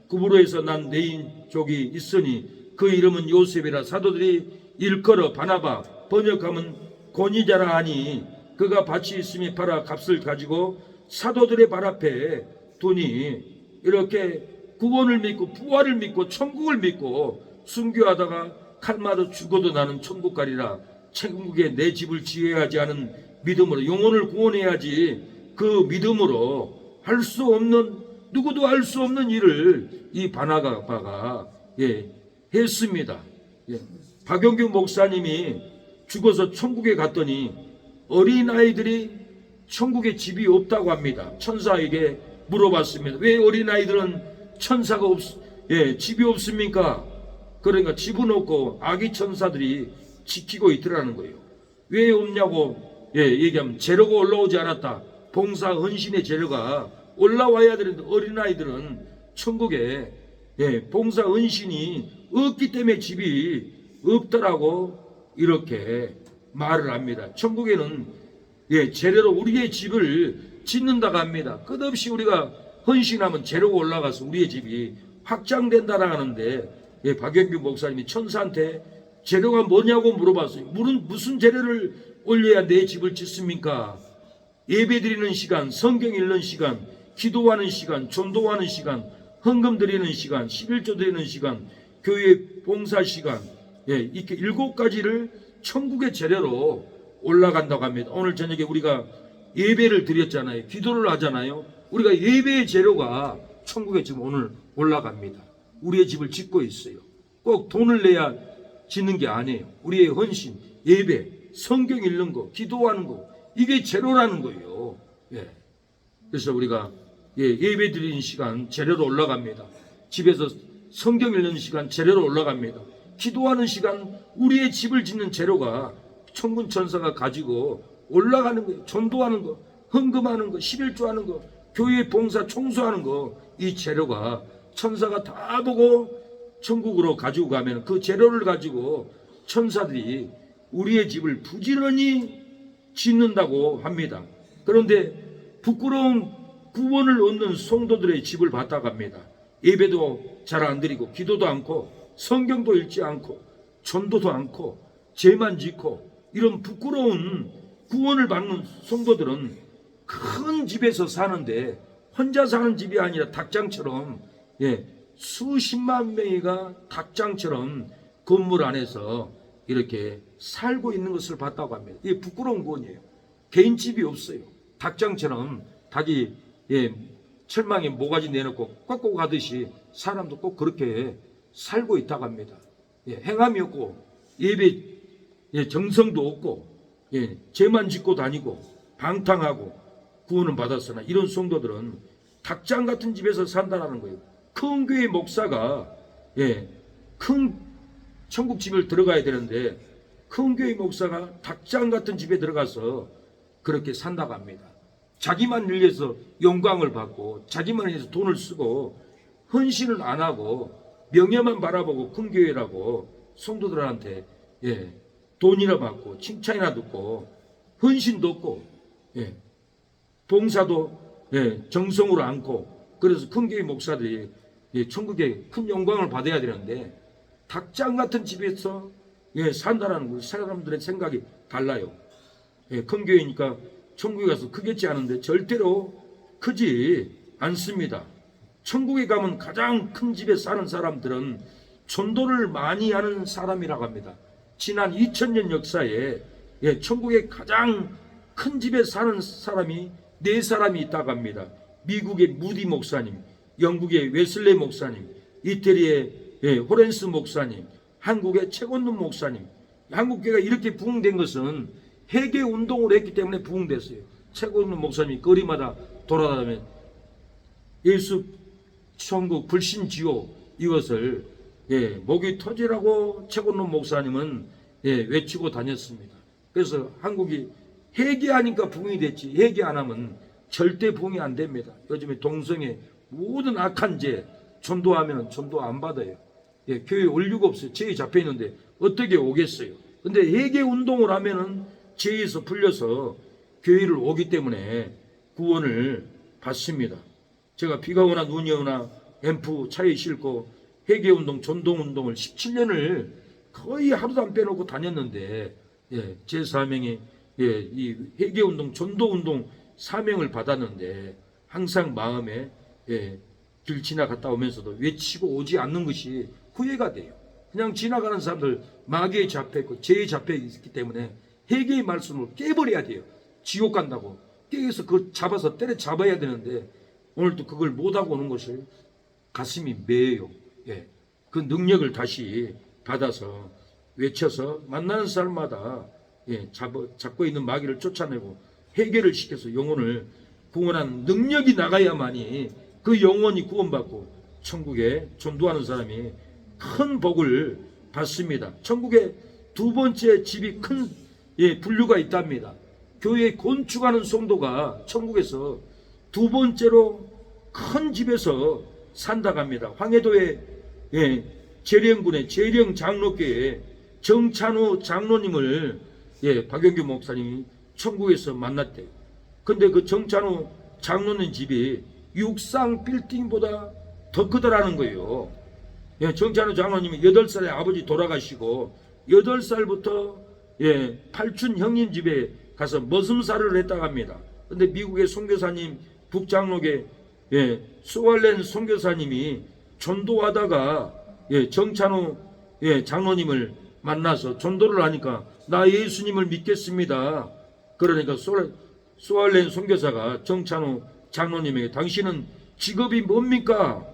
39부로에서 난 내인족이 있으니 그 이름은 요셉이라 사도들이 일컬어 바나바 번역하면 권위자라 하니 그가 밭이 있음이 팔아 값을 가지고 사도들의 발 앞에 두니 이렇게 구원을 믿고 부활을 믿고 천국을 믿고 순교하다가 칼 맞아 죽어도 나는 천국 가리라. 천국에 내 집을 지어야지 하는 믿음으로 영혼을 구원해야지 그 믿음으로 할 수 없는 누구도 할 수 없는 일을 이 바나바가 했습니다. 박영규 목사님이 죽어서 천국에 갔더니 어린아이들이 천국에 집이 없다고 합니다. 천사에게 물어봤습니다. 왜 어린아이들은 천사가 집이 없습니까? 그러니까 집은 없고 아기 천사들이 지키고 있더라는 거예요. 왜 없냐고 얘기하면 재료가 올라오지 않았다. 봉사 헌신의 재료가 올라와야 되는데 어린아이들은 천국에 봉사 헌신이 없기 때문에 집이 없더라고 이렇게 말을 합니다. 천국에는 재료로 우리의 집을 짓는다고 합니다. 끝없이 우리가 헌신하면 재료가 올라가서 우리의 집이 확장된다라 하는데 박영규 목사님이 천사한테 재료가 뭐냐고 물어봤어요. 무슨 재료를 올려야 내 집을 짓습니까? 예배 드리는 시간, 성경 읽는 시간, 기도하는 시간, 전도하는 시간, 헌금 드리는 시간, 11조 드리는 시간, 교회 봉사 시간, 이렇게 7가지를 천국의 재료로 올라간다고 합니다. 오늘 저녁에 우리가 예배를 드렸잖아요. 기도를 하잖아요. 우리가 예배의 재료가 천국에 지금 오늘 올라갑니다. 우리의 집을 짓고 있어요. 꼭 돈을 내야 짓는 게 아니에요. 우리의 헌신, 예배, 성경 읽는 거, 기도하는 거, 이게 재료라는 거예요. 그래서 우리가 예배 드리는 시간 재료로 올라갑니다. 집에서 성경 읽는 시간 재료로 올라갑니다. 기도하는 시간 우리의 집을 짓는 재료가 천군 천사가 가지고 올라가는 거예요. 전도하는 거, 헌금하는 거, 11조 하는 거, 교회 봉사 청소하는 거, 이 재료가 천사가 다 보고 천국으로 가지고 가면 그 재료를 가지고 천사들이 우리의 집을 부지런히 짓는다고 합니다. 그런데 부끄러운 구원을 얻는 성도들의 집을 봤다고 합니다. 예배도 잘 안 드리고 기도도 않고 성경도 읽지 않고 전도도 않고 죄만 짓고 이런 부끄러운 구원을 받는 성도들은 큰 집에서 사는데 혼자 사는 집이 아니라 닭장처럼 수십만 명이가 닭장처럼 건물 안에서 이렇게 살고 있는 것을 봤다고 합니다. 이게 부끄러운 구원이에요. 개인 집이 없어요. 닭장처럼 닭이 철망에 모가지 내놓고 꺾고 가듯이 사람도 꼭 그렇게 살고 있다고 합니다. 행함이 없고 예배 정성도 없고 죄만 짓고 다니고 방탕하고 구원은 받았으나 이런 성도들은 닭장 같은 집에서 산다라는 거예요. 큰 교회 목사가 큰 천국 집을 들어가야 되는데 큰 교회 목사가 닭장 같은 집에 들어가서 그렇게 산다고 합니다. 자기만 위해서 영광을 받고 자기만 위해서 돈을 쓰고 헌신을 안 하고 명예만 바라보고 큰 교회라고 성도들한테 돈이나 받고 칭찬이나 듣고 헌신도 없고 봉사도 정성으로 않고 그래서 큰 교회 목사들이 천국에 큰 영광을 받아야 되는데 닭장 같은 집에서 산다라는 거 사람들의 생각이 달라요. 큰 교회니까 천국에 가서 크겠지 않은데 절대로 크지 않습니다. 천국에 가면 가장 큰 집에 사는 사람들은 전도를 많이 하는 사람이라고 합니다. 지난 2000년 역사에 천국에 가장 큰 집에 사는 사람이 4사람이 있다고 합니다. 미국의 무디 목사님, 영국의 웨슬레 목사님, 이태리의 호렌스 목사님, 한국의 최건룸 목사님. 한국교회가 이렇게 부흥된 것은 회개 운동을 했기 때문에 부흥됐어요. 최건룸 목사님이 거리마다 돌아다니면 예수 천국 불신지옥 이것을 목이 터지라고 최건룸 목사님은 외치고 다녔습니다. 그래서 한국이 회개하니까 부흥이 됐지 회개 안 하면 절대 부흥이 안 됩니다. 요즘에 동성애 모든 악한 죄 전도하면 전도 안 받아요. 교회에 올 이유가 없어요. 죄에 잡혀 있는데 어떻게 오겠어요? 근데 회개 운동을 하면은 죄에서 풀려서 교회를 오기 때문에 구원을 받습니다. 제가 비가 오나 눈이 오나 앰프 차에 싣고 회개 운동, 전도 운동을 17년을 거의 하루도 안 빼놓고 다녔는데 제 사명이 이 회개 운동, 전도 운동 사명을 받았는데 항상 마음에 길 지나갔다 오면서도 외치고 오지 않는 것이 후회가 돼요. 그냥 지나가는 사람들 마귀에 잡혀있고 죄에 잡혀있기 때문에 회개의 말씀을 깨버려야 돼요. 지옥 간다고 깨서 그걸 잡아서 때려잡아야 되는데 오늘도 그걸 못하고 오는 것을 가슴이 메어요. 그 능력을 다시 받아서 외쳐서 만나는 사람마다 잡고 있는 마귀를 쫓아내고 해결을 시켜서 영혼을 구원한 능력이 나가야만이 그 영혼이 구원받고 천국에 전도하는 사람이 큰 복을 받습니다. 천국에 두 번째 집이 큰 분류가 있답니다. 교회에 건축하는 성도가 천국에서 두 번째로 큰 집에서 산다고 합니다. 황해도의 재령군의 재령 장로교회 정찬우 장로님을 박영규 목사님이 천국에서 만났대요. 근데 그 정찬우 장로님 집이 육상 빌딩보다 더 크더라는 거예요. 정찬우 장로님이 8살에 아버지 돌아가시고 8살부터 팔춘 형님 집에 가서 머슴살을 했다고 합니다. 근데 미국의 선교사님 북장로계 스왈렌 선교사님이 전도하다가 정찬우 장로님을 만나서 전도를 하니까 나 예수님을 믿겠습니다. 그러니까 스왈렌 선교사가 정찬우 장로님에게 당신은 직업이 뭡니까?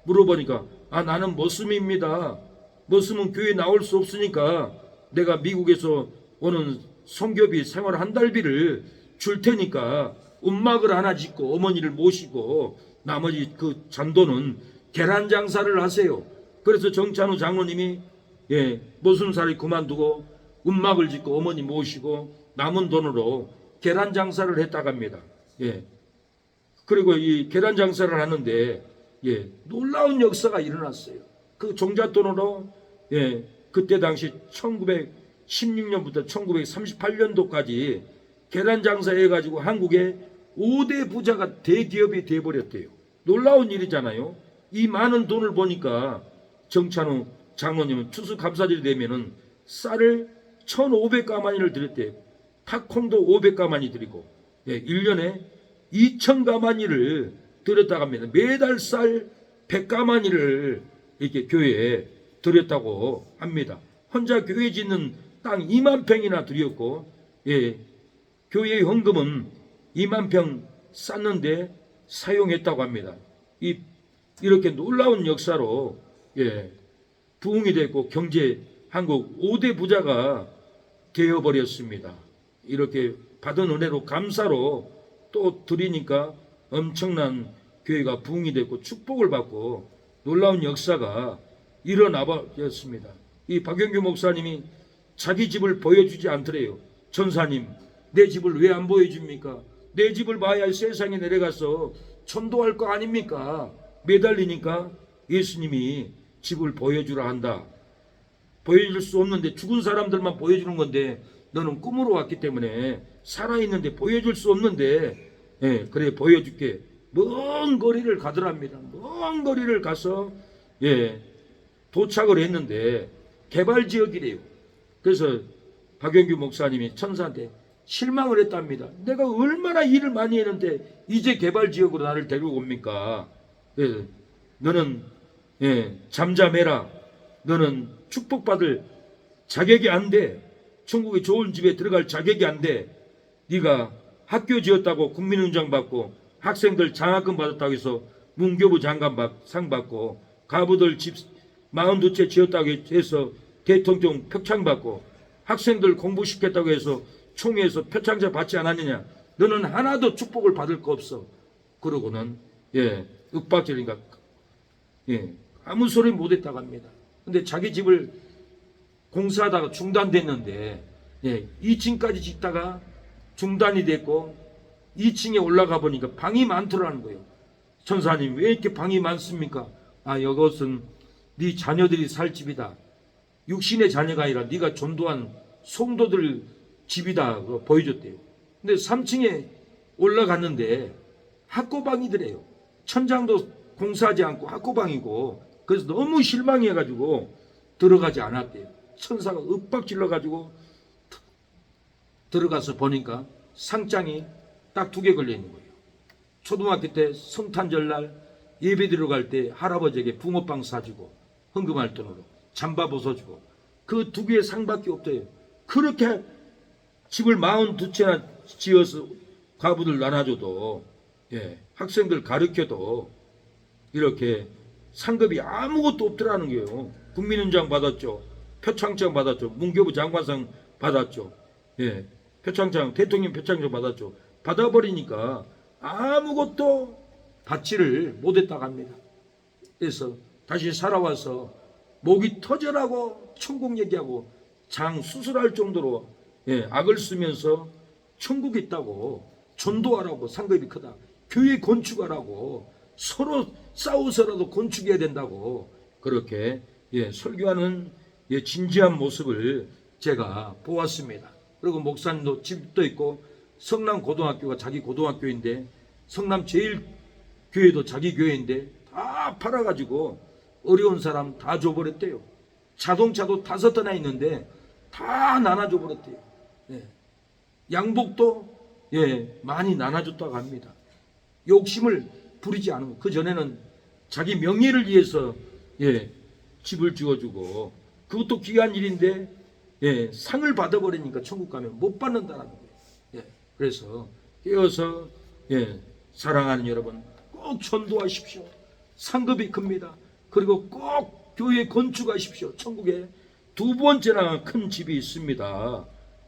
물어보니까 나는 머슴입니다. 머슴은 교회 나올 수 없으니까 내가 미국에서 오는 선교비 생활 한 달비를 줄 테니까 움막을 하나 짓고 어머니를 모시고 나머지 그 잔돈은 계란 장사를 하세요. 그래서 정찬우 장로님이 머슴살이 그만두고 움막을 짓고 어머니 모시고 남은 돈으로 계란 장사를 했다고 합니다. 그리고 이 계란 장사를 하는데 놀라운 역사가 일어났어요. 그 종잣돈으로 그때 당시 1916년부터 1938년도까지 계란 장사해 가지고 한국의 5대 부자가 대기업이 돼버렸대요. 놀라운 일이잖아요. 이 많은 돈을 보니까 정찬우 장로님은 추수감사절이 되면은 쌀을 1,500가마니를 드렸대요. 팥콩도 500가마니 드리고 1년에 2,000가마니를 드렸다고 합니다. 매달 쌀 100가마니를 이렇게 교회에 드렸다고 합니다. 혼자 교회 짓는 땅 2만 평이나 드렸고 교회 헌금은 2만 평 쌌는데 사용했다고 합니다. 이렇게 놀라운 역사로 부흥이 됐고 경제 한국 5대 부자가 되어버렸습니다. 이렇게 받은 은혜로 감사로 또 드리니까 엄청난 교회가 부흥이 됐고 축복을 받고 놀라운 역사가 일어나버렸습니다. 이 박영규 목사님이 자기 집을 보여주지 않더래요. 전사님, 내 집을 왜 안 보여줍니까? 내 집을 봐야 세상에 내려가서 전도할 거 아닙니까? 매달리니까 예수님이 집을 보여주라 한다. 보여줄 수 없는데 죽은 사람들만 보여주는 건데 너는 꿈으로 왔기 때문에 살아있는데 보여줄 수 없는데 그래 보여줄게. 먼 거리를 가더랍니다. 먼 거리를 가서 도착을 했는데 개발지역이래요. 그래서 박영규 목사님이 천사한테 실망을 했답니다. 내가 얼마나 일을 많이 했는데 이제 개발지역으로 나를 데리고 옵니까? 너는 잠잠해라. 너는 축복받을 자격이 안 돼. 천국의 좋은 집에 들어갈 자격이 안 돼. 네가 학교 지었다고 국민훈장 받고 학생들 장학금 받았다고 해서 문교부 장관 상 받고 가부들 집 42채 지었다고 해서 대통령 표창 받고 학생들 공부시켰다고 해서 총회에서 표창자 받지 않았느냐. 너는 하나도 축복을 받을 거 없어. 그러고는 윽박지르니까 아무 소리 못했다고 합니다. 근데 자기 집을 공사하다가 중단됐는데 2층까지 짓다가 중단이 됐고 2층에 올라가 보니까 방이 많더라는 거예요. 천사님 왜 이렇게 방이 많습니까? 이것은 네 자녀들이 살 집이다. 육신의 자녀가 아니라 네가 전도한 성도들 집이다. 보여줬대요. 근데 3층에 올라갔는데 학고방이더래요. 천장도 공사하지 않고 학고방이고 그래서 너무 실망해가지고 들어가지 않았대요. 천사가 윽박질러가지고 들어가서 보니까 상장이 딱 2개 걸려있는 거예요. 초등학교 때 성탄절날 예배 들어갈 때 할아버지에게 붕어빵 사주고 헌금할 돈으로 잠바 벗어주고 그 2개의 상밖에 없대요. 그렇게 집을 42채나 지어서 가부들 나눠줘도 학생들 가르쳐도 이렇게 상급이 아무것도 없더라는 거예요. 국민훈장 받았죠. 표창장 받았죠. 문교부 장관상 받았죠. 예, 표창장, 대통령 표창장 받았죠. 받아버리니까 아무것도 받지를 못했다고 합니다. 그래서 다시 살아와서 목이 터져라고 천국 얘기하고 장 수술할 정도로 악을 쓰면서 천국에 있다고 전도하라고, 상급이 크다, 교회 건축하라고, 서로 싸워서라도 건축해야 된다고 그렇게 설교하는 진지한 모습을 제가 보았습니다. 그리고 목사님도 집도 있고 성남고등학교가 자기 고등학교인데 성남제일교회도 자기 교회인데 다 팔아가지고 어려운 사람 다 줘버렸대요. 자동차도 5대나 있는데 다 나눠줘버렸대요. 양복도 많이 나눠줬다고 합니다. 욕심을 부리지 않은, 그 전에는 자기 명예를 위해서 집을 지어주고, 그것도 귀한 일인데 상을 받아버리니까 천국 가면 못 받는다는 거예요. 그래서 깨어서 사랑하는 여러분, 꼭 전도하십시오. 상급이 큽니다. 그리고 꼭 교회 건축하십시오. 천국에 2번째나 큰 집이 있습니다.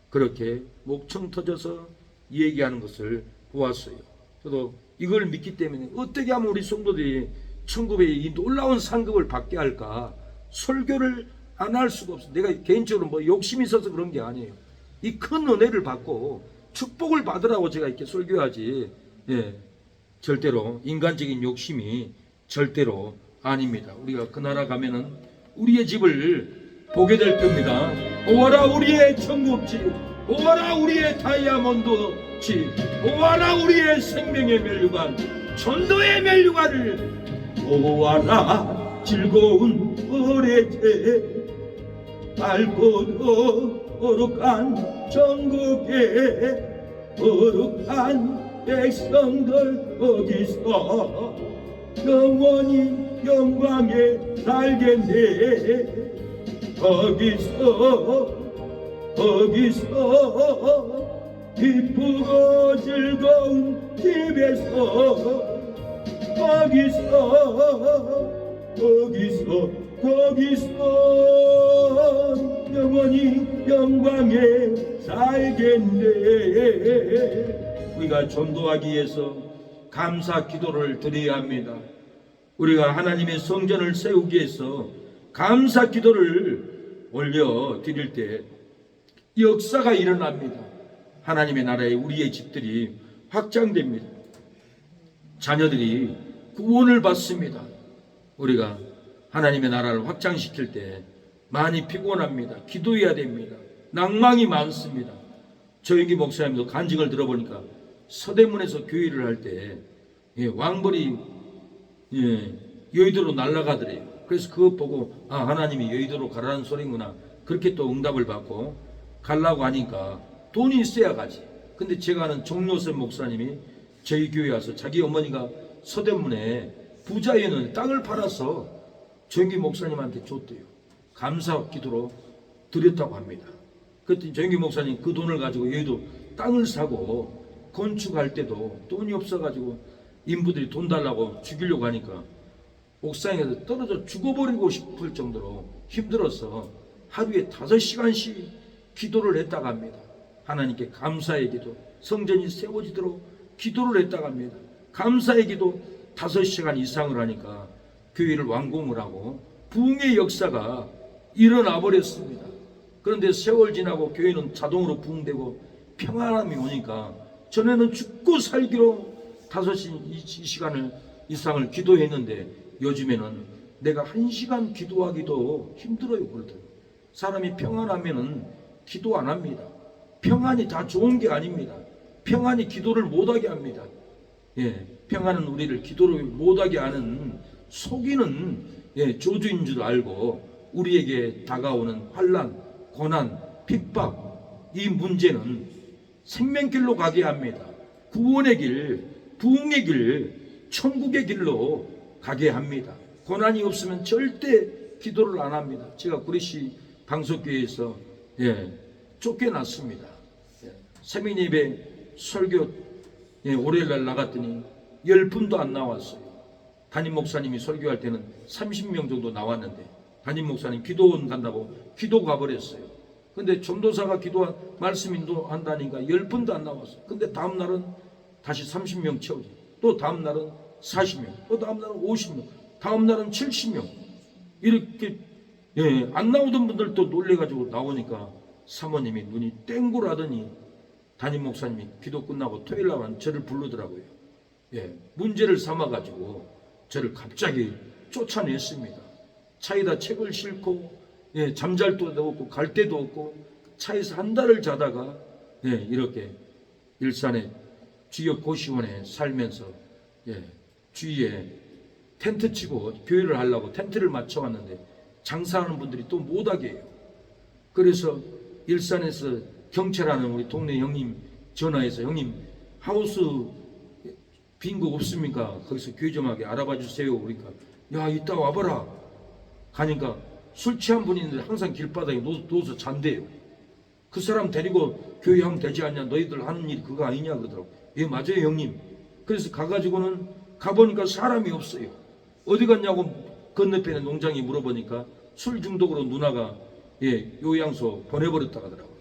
그렇게 목청 터져서 얘기하는 것을 보았어요. 저도 이걸 믿기 때문에 어떻게 하면 우리 성도들이 천국에 이 놀라운 상급을 받게 할까 설교를 안 할 수가 없어요. 내가 개인적으로 뭐 욕심이 있어서 그런 게 아니에요. 이 큰 은혜를 받고 축복을 받으라고 제가 이렇게 설교하지, 절대로 인간적인 욕심이 절대로 아닙니다. 우리가 그 나라 가면은 우리의 집을 보게 될 겁니다. 보아라 우리의 천국집, 보아라 우리의 다이아몬드 집, 보아라 우리의 생명의 멸류관, 전도의 멸류관을 보아라. 즐거운 어레제 밝고 거룩한 전국에 거룩한 백성들 거기서 영원히 영광에 살겠네. 거기서 기쁘고 즐거운 집에서 거기서 영원히 영광에 살겠네. 우리가 전도하기 위해서 감사 기도를 드려야 합니다. 우리가 하나님의 성전을 세우기 위해서 감사 기도를 올려 드릴 때 역사가 일어납니다. 하나님의 나라에 우리의 집들이 확장됩니다. 자녀들이 구원을 받습니다. 우리가 하나님의 나라를 확장시킬 때 많이 피곤합니다. 기도해야 됩니다. 낭망이 많습니다. 조영기 목사님도 간증을 들어보니까 서대문에서 교회를 할 때 왕벌이 여의도로 날아가더래요. 그래서 그것 보고 하나님이 여의도로 가라는 소리구나. 그렇게 또 응답을 받고 가려고 하니까 돈이 있어야 가지. 근데 제가 아는 정노선 목사님이 저희 교회 와서 자기 어머니가 서대문에 부자였는데 땅을 팔아서 조영기 목사님한테 줬대요. 감사 기도로 드렸다고 합니다. 그때 조영기 목사님 그 돈을 가지고 여의도 땅을 사고 건축할 때도 돈이 없어가지고 인부들이 돈 달라고 죽이려고 하니까 옥상에서 떨어져 죽어버리고 싶을 정도로 힘들어서 하루에 5시간씩 기도를 했다고 합니다. 하나님께 감사의 기도, 성전이 세워지도록 기도를 했다고 합니다. 감사의 기도 5시간 이상을 하니까 교회를 완공을 하고 부흥의 역사가 일어나 버렸습니다. 그런데 세월 지나고 교회는 자동으로 부흥되고 평안함이 오니까 전에는 죽고 살기로 5시간을 이상을 기도했는데 요즘에는 내가 1시간 기도하기도 힘들어요. 그러더라고요. 사람이 평안하면은 기도 안 합니다. 평안이 다 좋은 게 아닙니다. 평안이 기도를 못하게 합니다. 평안은 우리를 기도를 못하게 하는 속이는 조주인 줄 알고 우리에게 다가오는 환난, 고난, 핍박, 이 문제는 생명길로 가게 합니다. 구원의 길, 부흥의 길, 천국의 길로 가게 합니다. 고난이 없으면 절대 기도를 안 합니다. 제가 구리시 방석교회에서 쫓겨났습니다. 세미예배 설교 월요일날 나갔더니 10분도 안 나왔어요. 담임 목사님이 설교할 때는 30명 정도 나왔는데 담임 목사님 기도원 간다고 기도 가버렸어요. 근데 전도사가 말씀 인도한다니까 10분도 안 나왔어요. 근데 다음 날은 다시 30명 채우지. 또 다음 날은 40명, 또 다음 날은 50명, 다음 날은 70명. 이렇게 안 나오던 분들도 놀래가지고 나오니까 사모님이 눈이 땡굴하더니 담임 목사님이 기도 끝나고 토요일 날 저를 부르더라고요. 문제를 삼아가지고 저를 갑자기 쫓아냈습니다. 차에다 책을 싣고 잠잘 데도 없고 갈 데도 없고 차에서 한 달을 자다가 이렇게 일산의 지역 고시원에 살면서 주위에 텐트 치고 교회를 하려고 텐트를 맞춰왔는데 장사하는 분들이 또 못하게 해요. 그래서 일산에서 경찰하는 우리 동네 형님 전화해서 형님 하우스 빈 거 없습니까? 거기서 교회 좀 하게 알아봐 주세요. 그러니까 야 이따 와봐라. 가니까 술 취한 분이 있는데 항상 길바닥에 누워서 잔대요. 그 사람 데리고 교회 하면 되지 않냐? 너희들 하는 일 그거 아니냐? 그러더라고. 예 맞아요 형님. 그래서 가가지고는 가보니까 사람이 없어요. 어디 갔냐고 건너편에 농장에 물어보니까 술 중독으로 누나가 요양소 보내버렸다 하더라고요.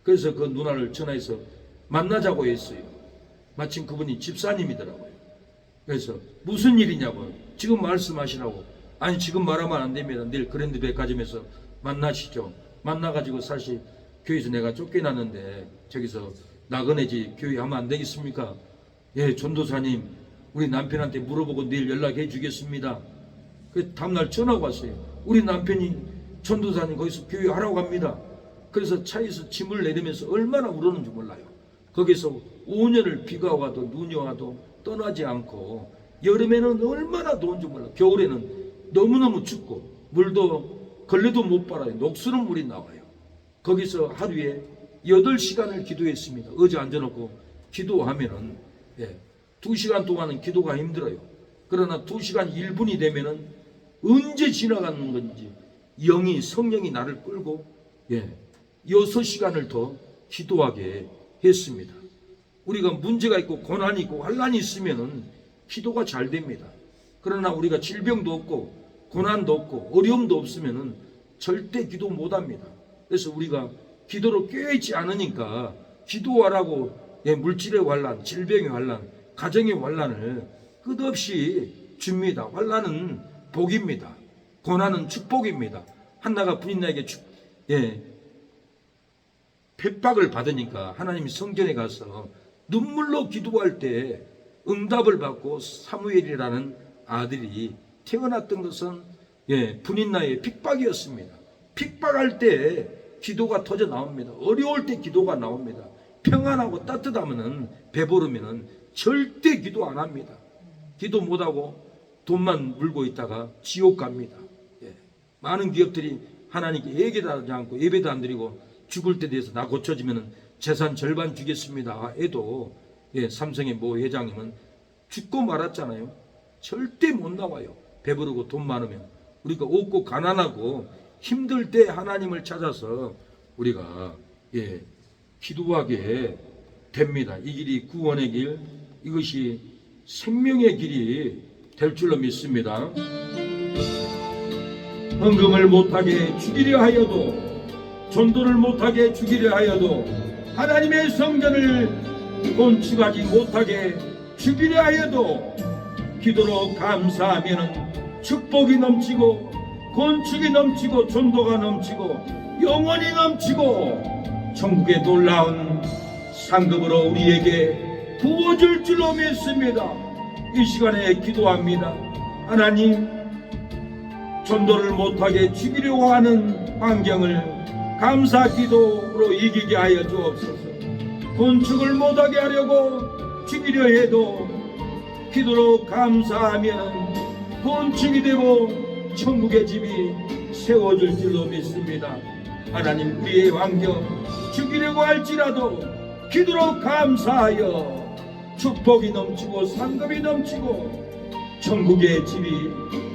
그래서 그 누나를 전화해서 만나자고 했어요. 마침 그분이 집사님이더라고요. 그래서 무슨 일이냐고 지금 말씀하시라고. 아니 지금 말하면 안 됩니다. 내일 그랜드 백화점에서 만나시죠. 만나가지고 사실 교회에서 내가 쫓겨났는데 저기서 나그네지 교회 하면 안 되겠습니까? 예 전도사님 우리 남편한테 물어보고 내일 연락해 주겠습니다. 그 다음날 전화가 왔어요. 우리 남편이 전도사님 거기서 교회 하라고 합니다. 그래서 차에서 짐을 내리면서 얼마나 울었는지 몰라요. 거기서 5년을 비가 와도 눈이 와도 떠나지 않고 여름에는 얼마나 더운지 몰라요. 겨울에는 너무너무 춥고 물도 걸레도 못 빨아요. 녹슬은 물이 나와요. 거기서 하루에 8시간을 기도했습니다. 어제 앉아놓고 기도하면은 2시간 동안은 기도가 힘들어요. 그러나 2시간 1분이 되면은 언제 지나가는 건지 성령이 나를 끌고 6시간을 더 기도하게 했습니다. 우리가 문제가 있고 고난이 있고 환란이 있으면은 기도가 잘 됩니다. 그러나 우리가 질병도 없고 고난도 없고 어려움도 없으면은 절대 기도 못합니다. 그래서 우리가 기도로 깨어있지 않으니까 기도하라고 물질의 환란, 질병의 환란, 가정의 환란을 끝없이 줍니다. 환란은 복입니다. 고난은 축복입니다. 한나가 부인나에게 핍박을 받으니까 하나님이 성전에 가서 눈물로 기도할 때 응답을 받고 사무엘이라는 아들이 태어났던 것은 분인나의 핍박이었습니다. 핍박할 때 기도가 터져 나옵니다. 어려울 때 기도가 나옵니다. 평안하고 따뜻하면은 배부르면은 절대 기도 안 합니다. 기도 못하고 돈만 물고 있다가 지옥 갑니다. 많은 기업들이 하나님께 얘기도 하지 않고 예배도 안 드리고 죽을 때 대해서 나 고쳐지면은 재산 절반 주겠습니다 해도 삼성의 모 회장님은 죽고 말았잖아요. 절대 못 나와요. 배부르고 돈 많으면. 우리가 없고 가난하고 힘들 때 하나님을 찾아서 우리가 기도하게 됩니다. 이 길이 구원의 길, 이것이 생명의 길이 될 줄로 믿습니다. 헌금을 못하게 죽이려 하여도, 전도를 못하게 죽이려 하여도, 하나님의 성전을 건축하지 못하게 죽이려 하여도 기도로 감사하면 축복이 넘치고 건축이 넘치고 전도가 넘치고 영원히 넘치고 천국의 놀라운 상급으로 우리에게 부어줄 줄로 믿습니다. 이 시간에 기도합니다. 하나님, 전도를 못하게 죽이려고 하는 환경을 감사 기도로 이기게 하여 주옵소서. 건축을 못하게 하려고 죽이려 해도 기도로 감사하면 건축이 되고 천국의 집이 세워질 줄로 믿습니다. 하나님, 우리의 환경 죽이려고 할지라도 기도로 감사하여 축복이 넘치고 상급이 넘치고 천국의 집이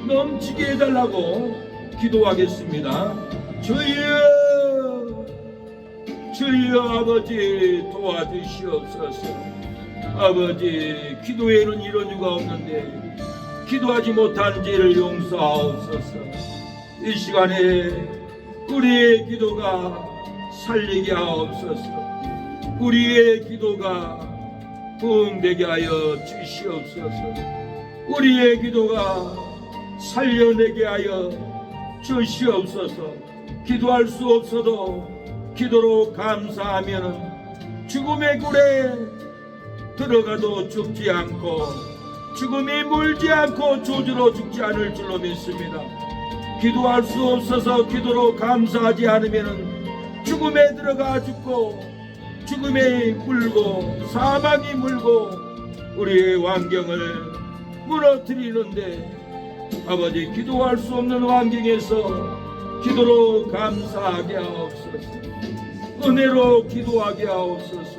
넘치게 해달라고 기도하겠습니다. 주여, 주여 아버지 도와주시옵소서. 아버지, 기도에는 이런 이유가 없는데 기도하지 못한 죄를 용서하옵소서. 이 시간에 우리의 기도가 살리게 하옵소서. 우리의 기도가 부응되게 하여 주시옵소서. 우리의 기도가 살려내게 하여 주시옵소서. 기도할 수 없어도 기도로 감사하면 죽음의 굴에 들어가도 죽지 않고 죽음이 물지 않고 조주로 죽지 않을 줄로 믿습니다. 기도할 수 없어서 기도로 감사하지 않으면 죽음에 들어가 죽고 죽음에 물고 사망이 물고 우리의 환경을 무너뜨리는데 아버지, 기도할 수 없는 환경에서 기도로 감사하게 하옵소서. 은혜로 기도하게 하옵소서.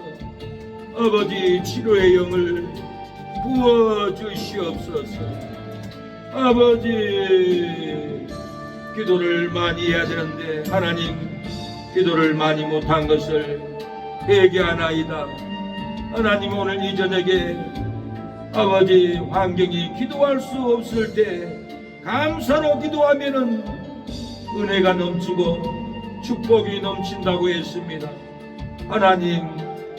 아버지, 치료의 영을 부어주시옵소서. 아버지, 기도를 많이 해야 되는데 하나님, 기도를 많이 못한 것을 회개하나이다. 하나님, 오늘 이 저녁에 아버지, 환경이 기도할 수 없을 때 감사로 기도하면은 은혜가 넘치고 축복이 넘친다고 했습니다. 하나님,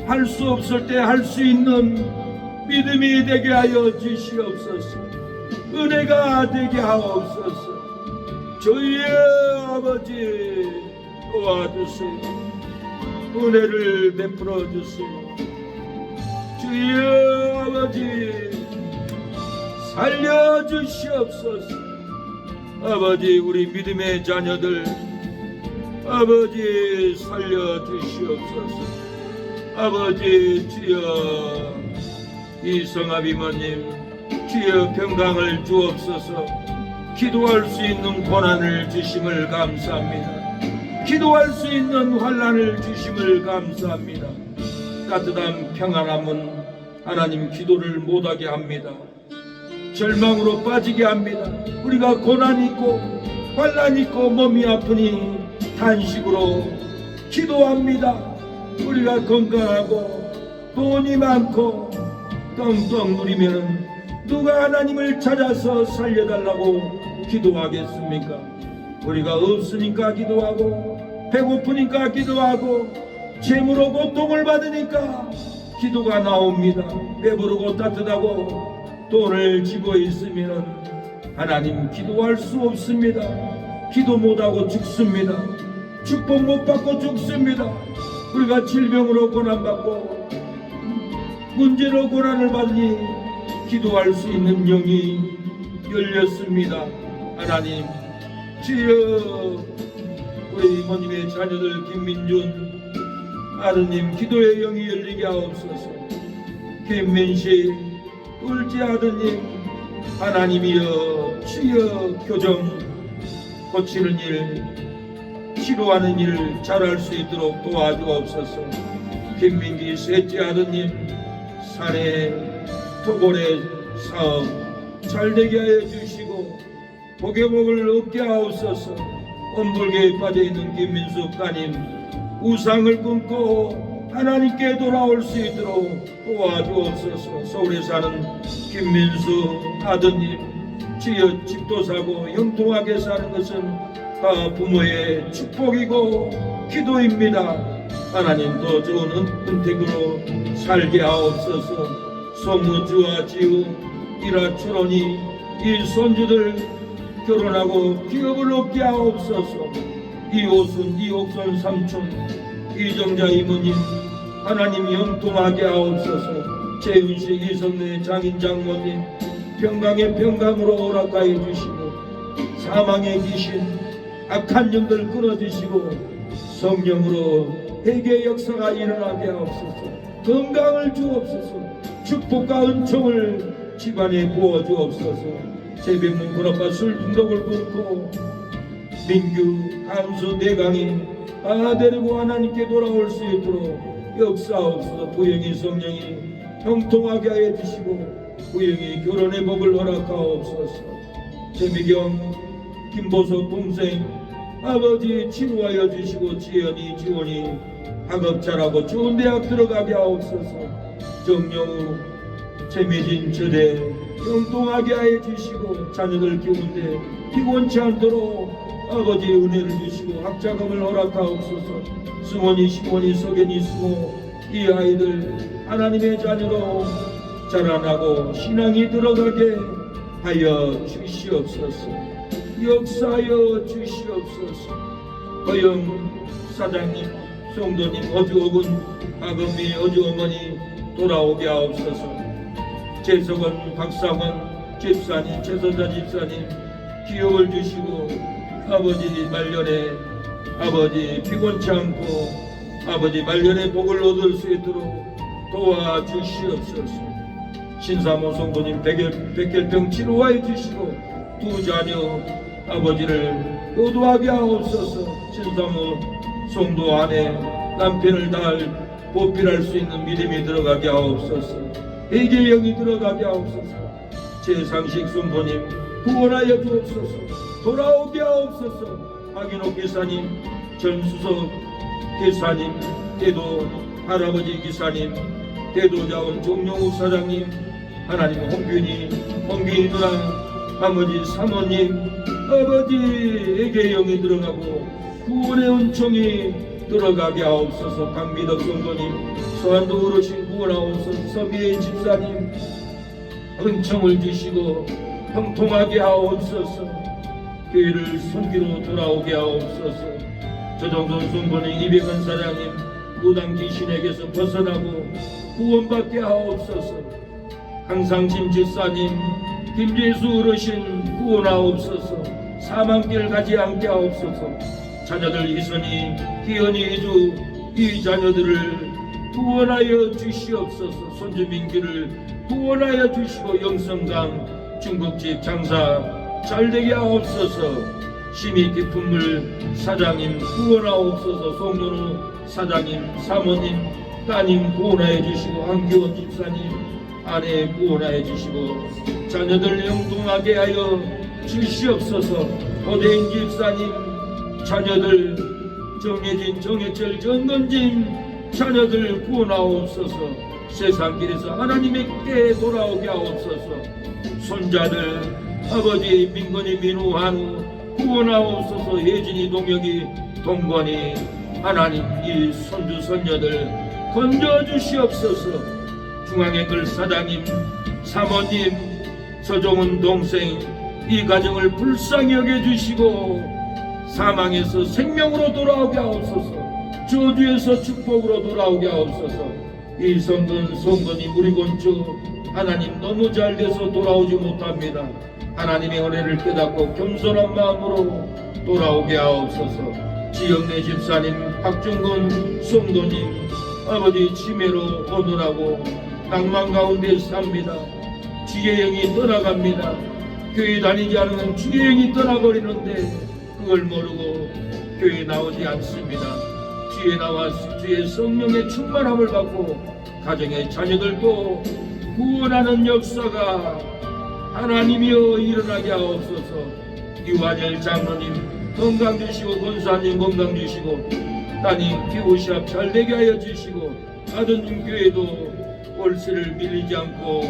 할 수 없을 때 할 수 있는 믿음이 되게 하여 주시옵소서. 은혜가 되게 하옵소서. 저희의 아버지, 도와주세요. 은혜를 베풀어 주세요. 주의 아버지, 살려주시옵소서. 아버지, 우리 믿음의 자녀들 아버지 살려주시옵소서. 아버지, 주여 이성합 이모님 주여 평강을 주옵소서. 기도할 수 있는 고난을 주심을 감사합니다. 기도할 수 있는 환난을 주심을 감사합니다. 따뜻한 평안함은 하나님 기도를 못하게 합니다. 절망으로 빠지게 합니다. 우리가 고난이 있고 환난이 있고 몸이 아프니 단식으로 기도합니다. 우리가 건강하고 돈이 많고 떵떵 누리면 누가 하나님을 찾아서 살려달라고 기도하겠습니까? 우리가 없으니까 기도하고 배고프니까 기도하고 재물로 고통을 받으니까 기도가 나옵니다. 배부르고 따뜻하고 돈을 쥐고 있으면 하나님 기도할 수 없습니다. 기도 못하고 죽습니다. 축복 못 받고 죽습니다. 우리가 질병으로 고난받고 문제로 고난을 받으니 기도할 수 있는 영이 열렸습니다. 하나님, 주여 우리 이모님의 자녀들 김민준 아드님 기도의 영이 열리게 하옵소서. 김민식 둘째 아드님 하나님이여 주여 교정 고치는 일 치료하는 일 잘할 수 있도록 도와주옵소서. 김민기 셋째 아드님 사내 토벌의 사업 잘되게 하여 주시고 복의복을 얻게 하옵소서. 엄불계에 빠져있는 김민숙 따님 우상을 끊고 하나님께 돌아올 수 있도록 도와주옵소서. 서울에 사는 김민수 아드님 주여 집도 사고 형통하게 사는 것은 다 부모의 축복이고 기도입니다. 하나님 더 좋은 은택으로 살게 하옵소서. 송우주와 지우 이라초론이 이 손주들 결혼하고 기업을 얻게 하옵소서. 이호순 이옥선 삼촌 이정자 이모님 하나님 형통하게 하옵소서. 재윤씨 이성래 장인 장모님 평강의 평강으로 오락하여 주시고 사망의 귀신 악한 영들 끊어주시고 성령으로 회개 역사가 일어나게 하옵소서. 건강을 주옵소서. 축복과 은총을 집안에 부어주옵소서. 제병문 군아빠 술 중독을 끊고 민규 한수 내강이 다 데리고 하나님께 돌아올 수 있도록 역사옵소서. 부영이 성령이 형통하게 하여 주시고 부영이 결혼의 복을 허락하옵소서. 재미경 김보석 동생 아버지 치료하여 주시고 지연이 지원이 학업 잘하고 좋은 대학 들어가게 하옵소서. 정영우 재미진 저대 형통하게 하여 주시고 자녀들 키우는데 피곤치 않도록 아버지 은혜를 주시고 학자금을 허락하옵소서. 승원이 시몬이 석연이 스모 이 아이들 하나님의 자녀로 자라나고 신앙이 들어가게 하여 주시옵소서. 역사하여 주시옵소서. 허영 사장님, 송도님, 어주옥은 아금미 어주어머니 돌아오게 하옵소서. 재석원, 박상원 집사님, 최선자 집사님 기억을 주시고 아버지 말년에 아버지 피곤치 않고 아버지 말년에 복을 얻을 수 있도록 도와주시옵소서. 신사모 성도님 백혈병 치료하여 주시고 두 자녀 아버지를 효도하게 하옵소서. 신사모 성도 안에 남편을 잘 보필할 수 있는 믿음이 들어가게 하옵소서. 회개의 영이 들어가게 하옵소서. 제상식 성도님 구원하여 주옵소서. 돌아오게 하옵소서. 박인옥 기사님, 전수석 기사님, 대도 할아버지 기사님, 대도자원 정용욱 사장님, 하나님 홍균이 누나, 아버지 사모님, 아버지에게 영이 들어가고 구원의 은총이 들어가게 하옵소서. 강미덕 성도님, 소환도 어르신 구원하옵소서. 서미애 집사님 은총을 주시고 형통하게 하옵소서. 교회를 섬기로 돌아오게 하옵소서. 조정선 성도님, 이백원 사장님 무당 귀신에게서 벗어나고 구원받게 하옵소서. 항상심 집사님, 김재수 어르신 구원하옵소서. 사망길 가지 않게 하옵소서. 자녀들 이선희, 기현이, 이주 이 자녀들을 구원하여 주시옵소서. 손주 민기를 구원하여 주시고 영성강 중국집 장사 잘되게 하옵소서. 심히 깊은 물 사장님 구원하옵소서. 송윤우 사장님, 사모님, 따님 구원하여 주시고 한기원 집사님 아내 구원하여 주시고 자녀들 영통하게 하여 주시옵소서. 고대인 집사님 자녀들 정혜진, 정혜철, 정건진 자녀들 구원하옵소서. 세상길에서 하나님께 돌아오게 하옵소서. 손자들 아버지 민건이, 민우, 한우 구원하옵소서. 예진이, 동혁이, 동건이 하나님 이 손주 손녀들 건져주시옵소서. 중앙의글 사장님, 사모님, 서종은 동생 이 가정을 불쌍히 여겨주시고 사망에서 생명으로 돌아오게 하옵소서. 저주에서 축복으로 돌아오게 하옵소서. 이성근, 송근이, 무리곤주 하나님 너무 잘돼서 돌아오지 못합니다. 하나님의 은혜를 깨닫고 겸손한 마음으로 돌아오게 하옵소서. 지영래 집사님, 박중근 성도님 아버지 치매로 오늘하고 낭만 가운데 삽니다. 주의 영이 떠나갑니다. 교회 다니지 않으면 주의 영이 떠나버리는데 그걸 모르고 교회에 나오지 않습니다. 주에 나와서 주의 성령의 충만함을 받고 가정의 자녀들도 구원하는 역사가 하나님이여 일어나게 하옵소서. 유한열 장로님 건강 주시고, 권사님 건강 주시고, 따님 피부시합 잘되게 하여 주시고, 아드님 교회도 월세를 밀리지 않고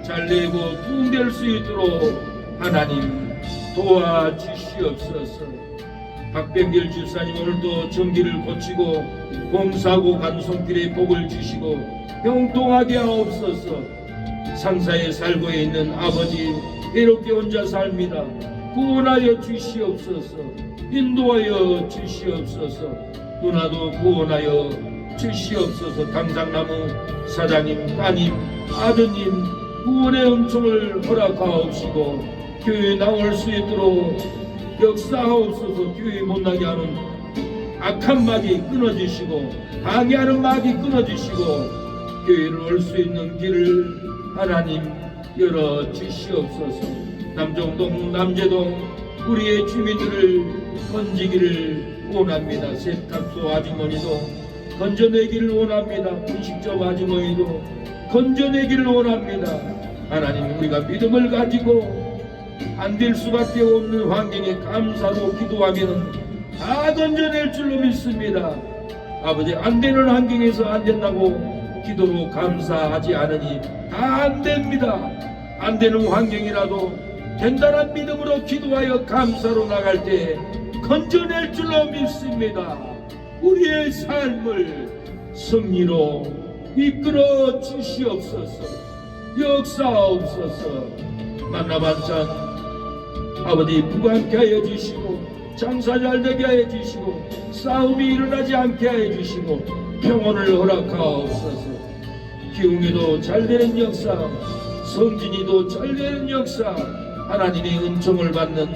잘내고 부흥될 수 있도록 하나님 도와주시옵소서. 박병길 집사님 오늘도 전기를 고치고 공사고 간 손길에 복을 주시고 형통하게 하옵소서. 상사에 살고 있는 아버지 외롭게 혼자 삽니다. 구원하여 주시옵소서. 인도하여 주시옵소서. 누나도 구원하여 주시옵소서. 당장나무 사장님, 따님, 아드님 구원의 은총을 허락하옵시고 교회에 나올 수 있도록 역사하옵소서. 교회 못나게 하는 악한 마귀 끊어주시고 방해하는 마귀 끊어주시고 교회를 올 수 있는 길을 하나님 열어주시옵소서. 남정동, 남재동 우리의 주민들을 건지기를 원합니다. 세탁소 아주머니도 건져내기를 원합니다. 분식점 아주머니도 건져내기를 원합니다. 하나님 우리가 믿음을 가지고 안 될 수밖에 없는 환경에 감사로 기도하면 다 건져낼 줄로 믿습니다. 아버지 안 되는 환경에서 안 된다고 기도로 감사하지 않으니 다 안 됩니다. 안 되는 환경이라도 된다는 믿음으로 기도하여 감사로 나갈 때 건져낼 줄로 믿습니다. 우리의 삶을 승리로 이끌어 주시옵소서. 역사옵소서. 만나반찬 아버지 부강케 하여 주시고, 장사 잘되게 하여 주시고, 싸움이 일어나지 않게 하여 주시고, 평온을 허락하옵소서. 기웅이도 잘되는 역사, 성진이도 잘되는 역사, 하나님의 은총을 받는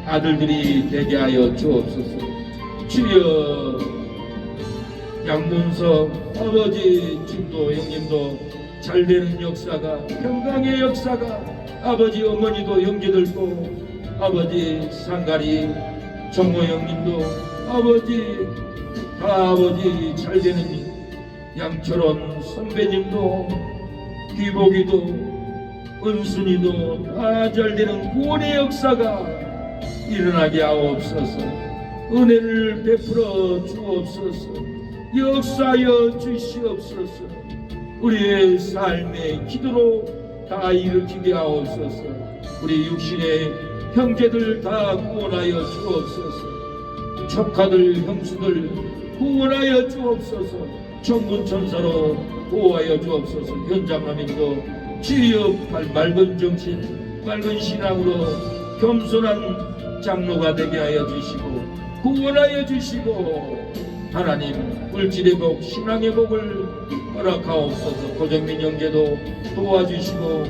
아들들이 되게 하여 주옵소서. 주여, 양문석 아버지 진도 형님도 잘되는 역사가, 평강의 역사가, 아버지 어머니도 형제들도, 아버지 상가리 정모 형님도 아버지 다 아버지 잘되는 양철원 선배님도, 귀복이도, 은순이도 다 잘되는 구원의 역사가 일어나게 하옵소서. 은혜를 베풀어 주옵소서. 역사하여 주시옵소서. 우리의 삶의 기도로 다 일으키게 하옵소서. 우리 육신의 형제들 다 구원하여 주옵소서. 조카들 형수들 구원하여 주옵소서. 천군 천사로 보호하여 주옵소서. 현장하면도 주여 맑은 정신, 맑은 신앙으로 겸손한 장로가 되게 하여 주시고, 구원하여 주시고, 하나님 물질의 복, 신앙의 복을 허락하옵소서. 고정민 형제도 도와주시고,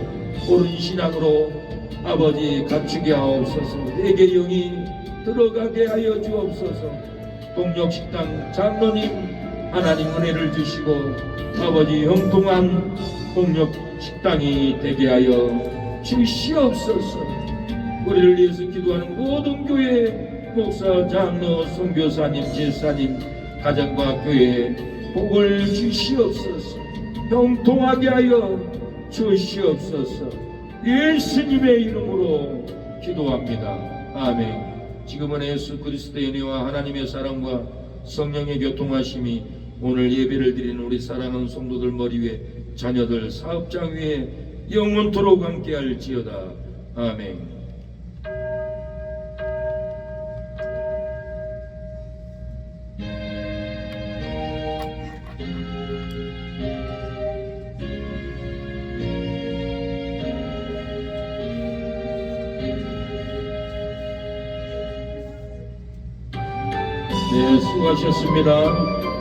옳은 신앙으로 아버지 갖추게 하옵소서. 내게 영이 들어가게 하여 주옵소서. 동력식당 장로님 하나님 은혜를 주시고, 아버지 형통한 동력식당이 되게 하여 주시옵소서. 우리를 위해서 기도하는 모든 교회 목사, 장로, 선교사님, 제사님, 가정과 교회에 복을 주시옵소서. 형통하게 하여 주시옵소서. 예수님의 이름으로 기도합니다. 아멘. 지금은 예수 그리스도의 은혜와 하나님의 사랑과 성령의 교통하심이 오늘 예배를 드리는 우리 사랑하는 성도들 머리 위에, 자녀들, 사업장 위에 영원토록 함께할지어다. 아멘. 네, 수고하셨습니다.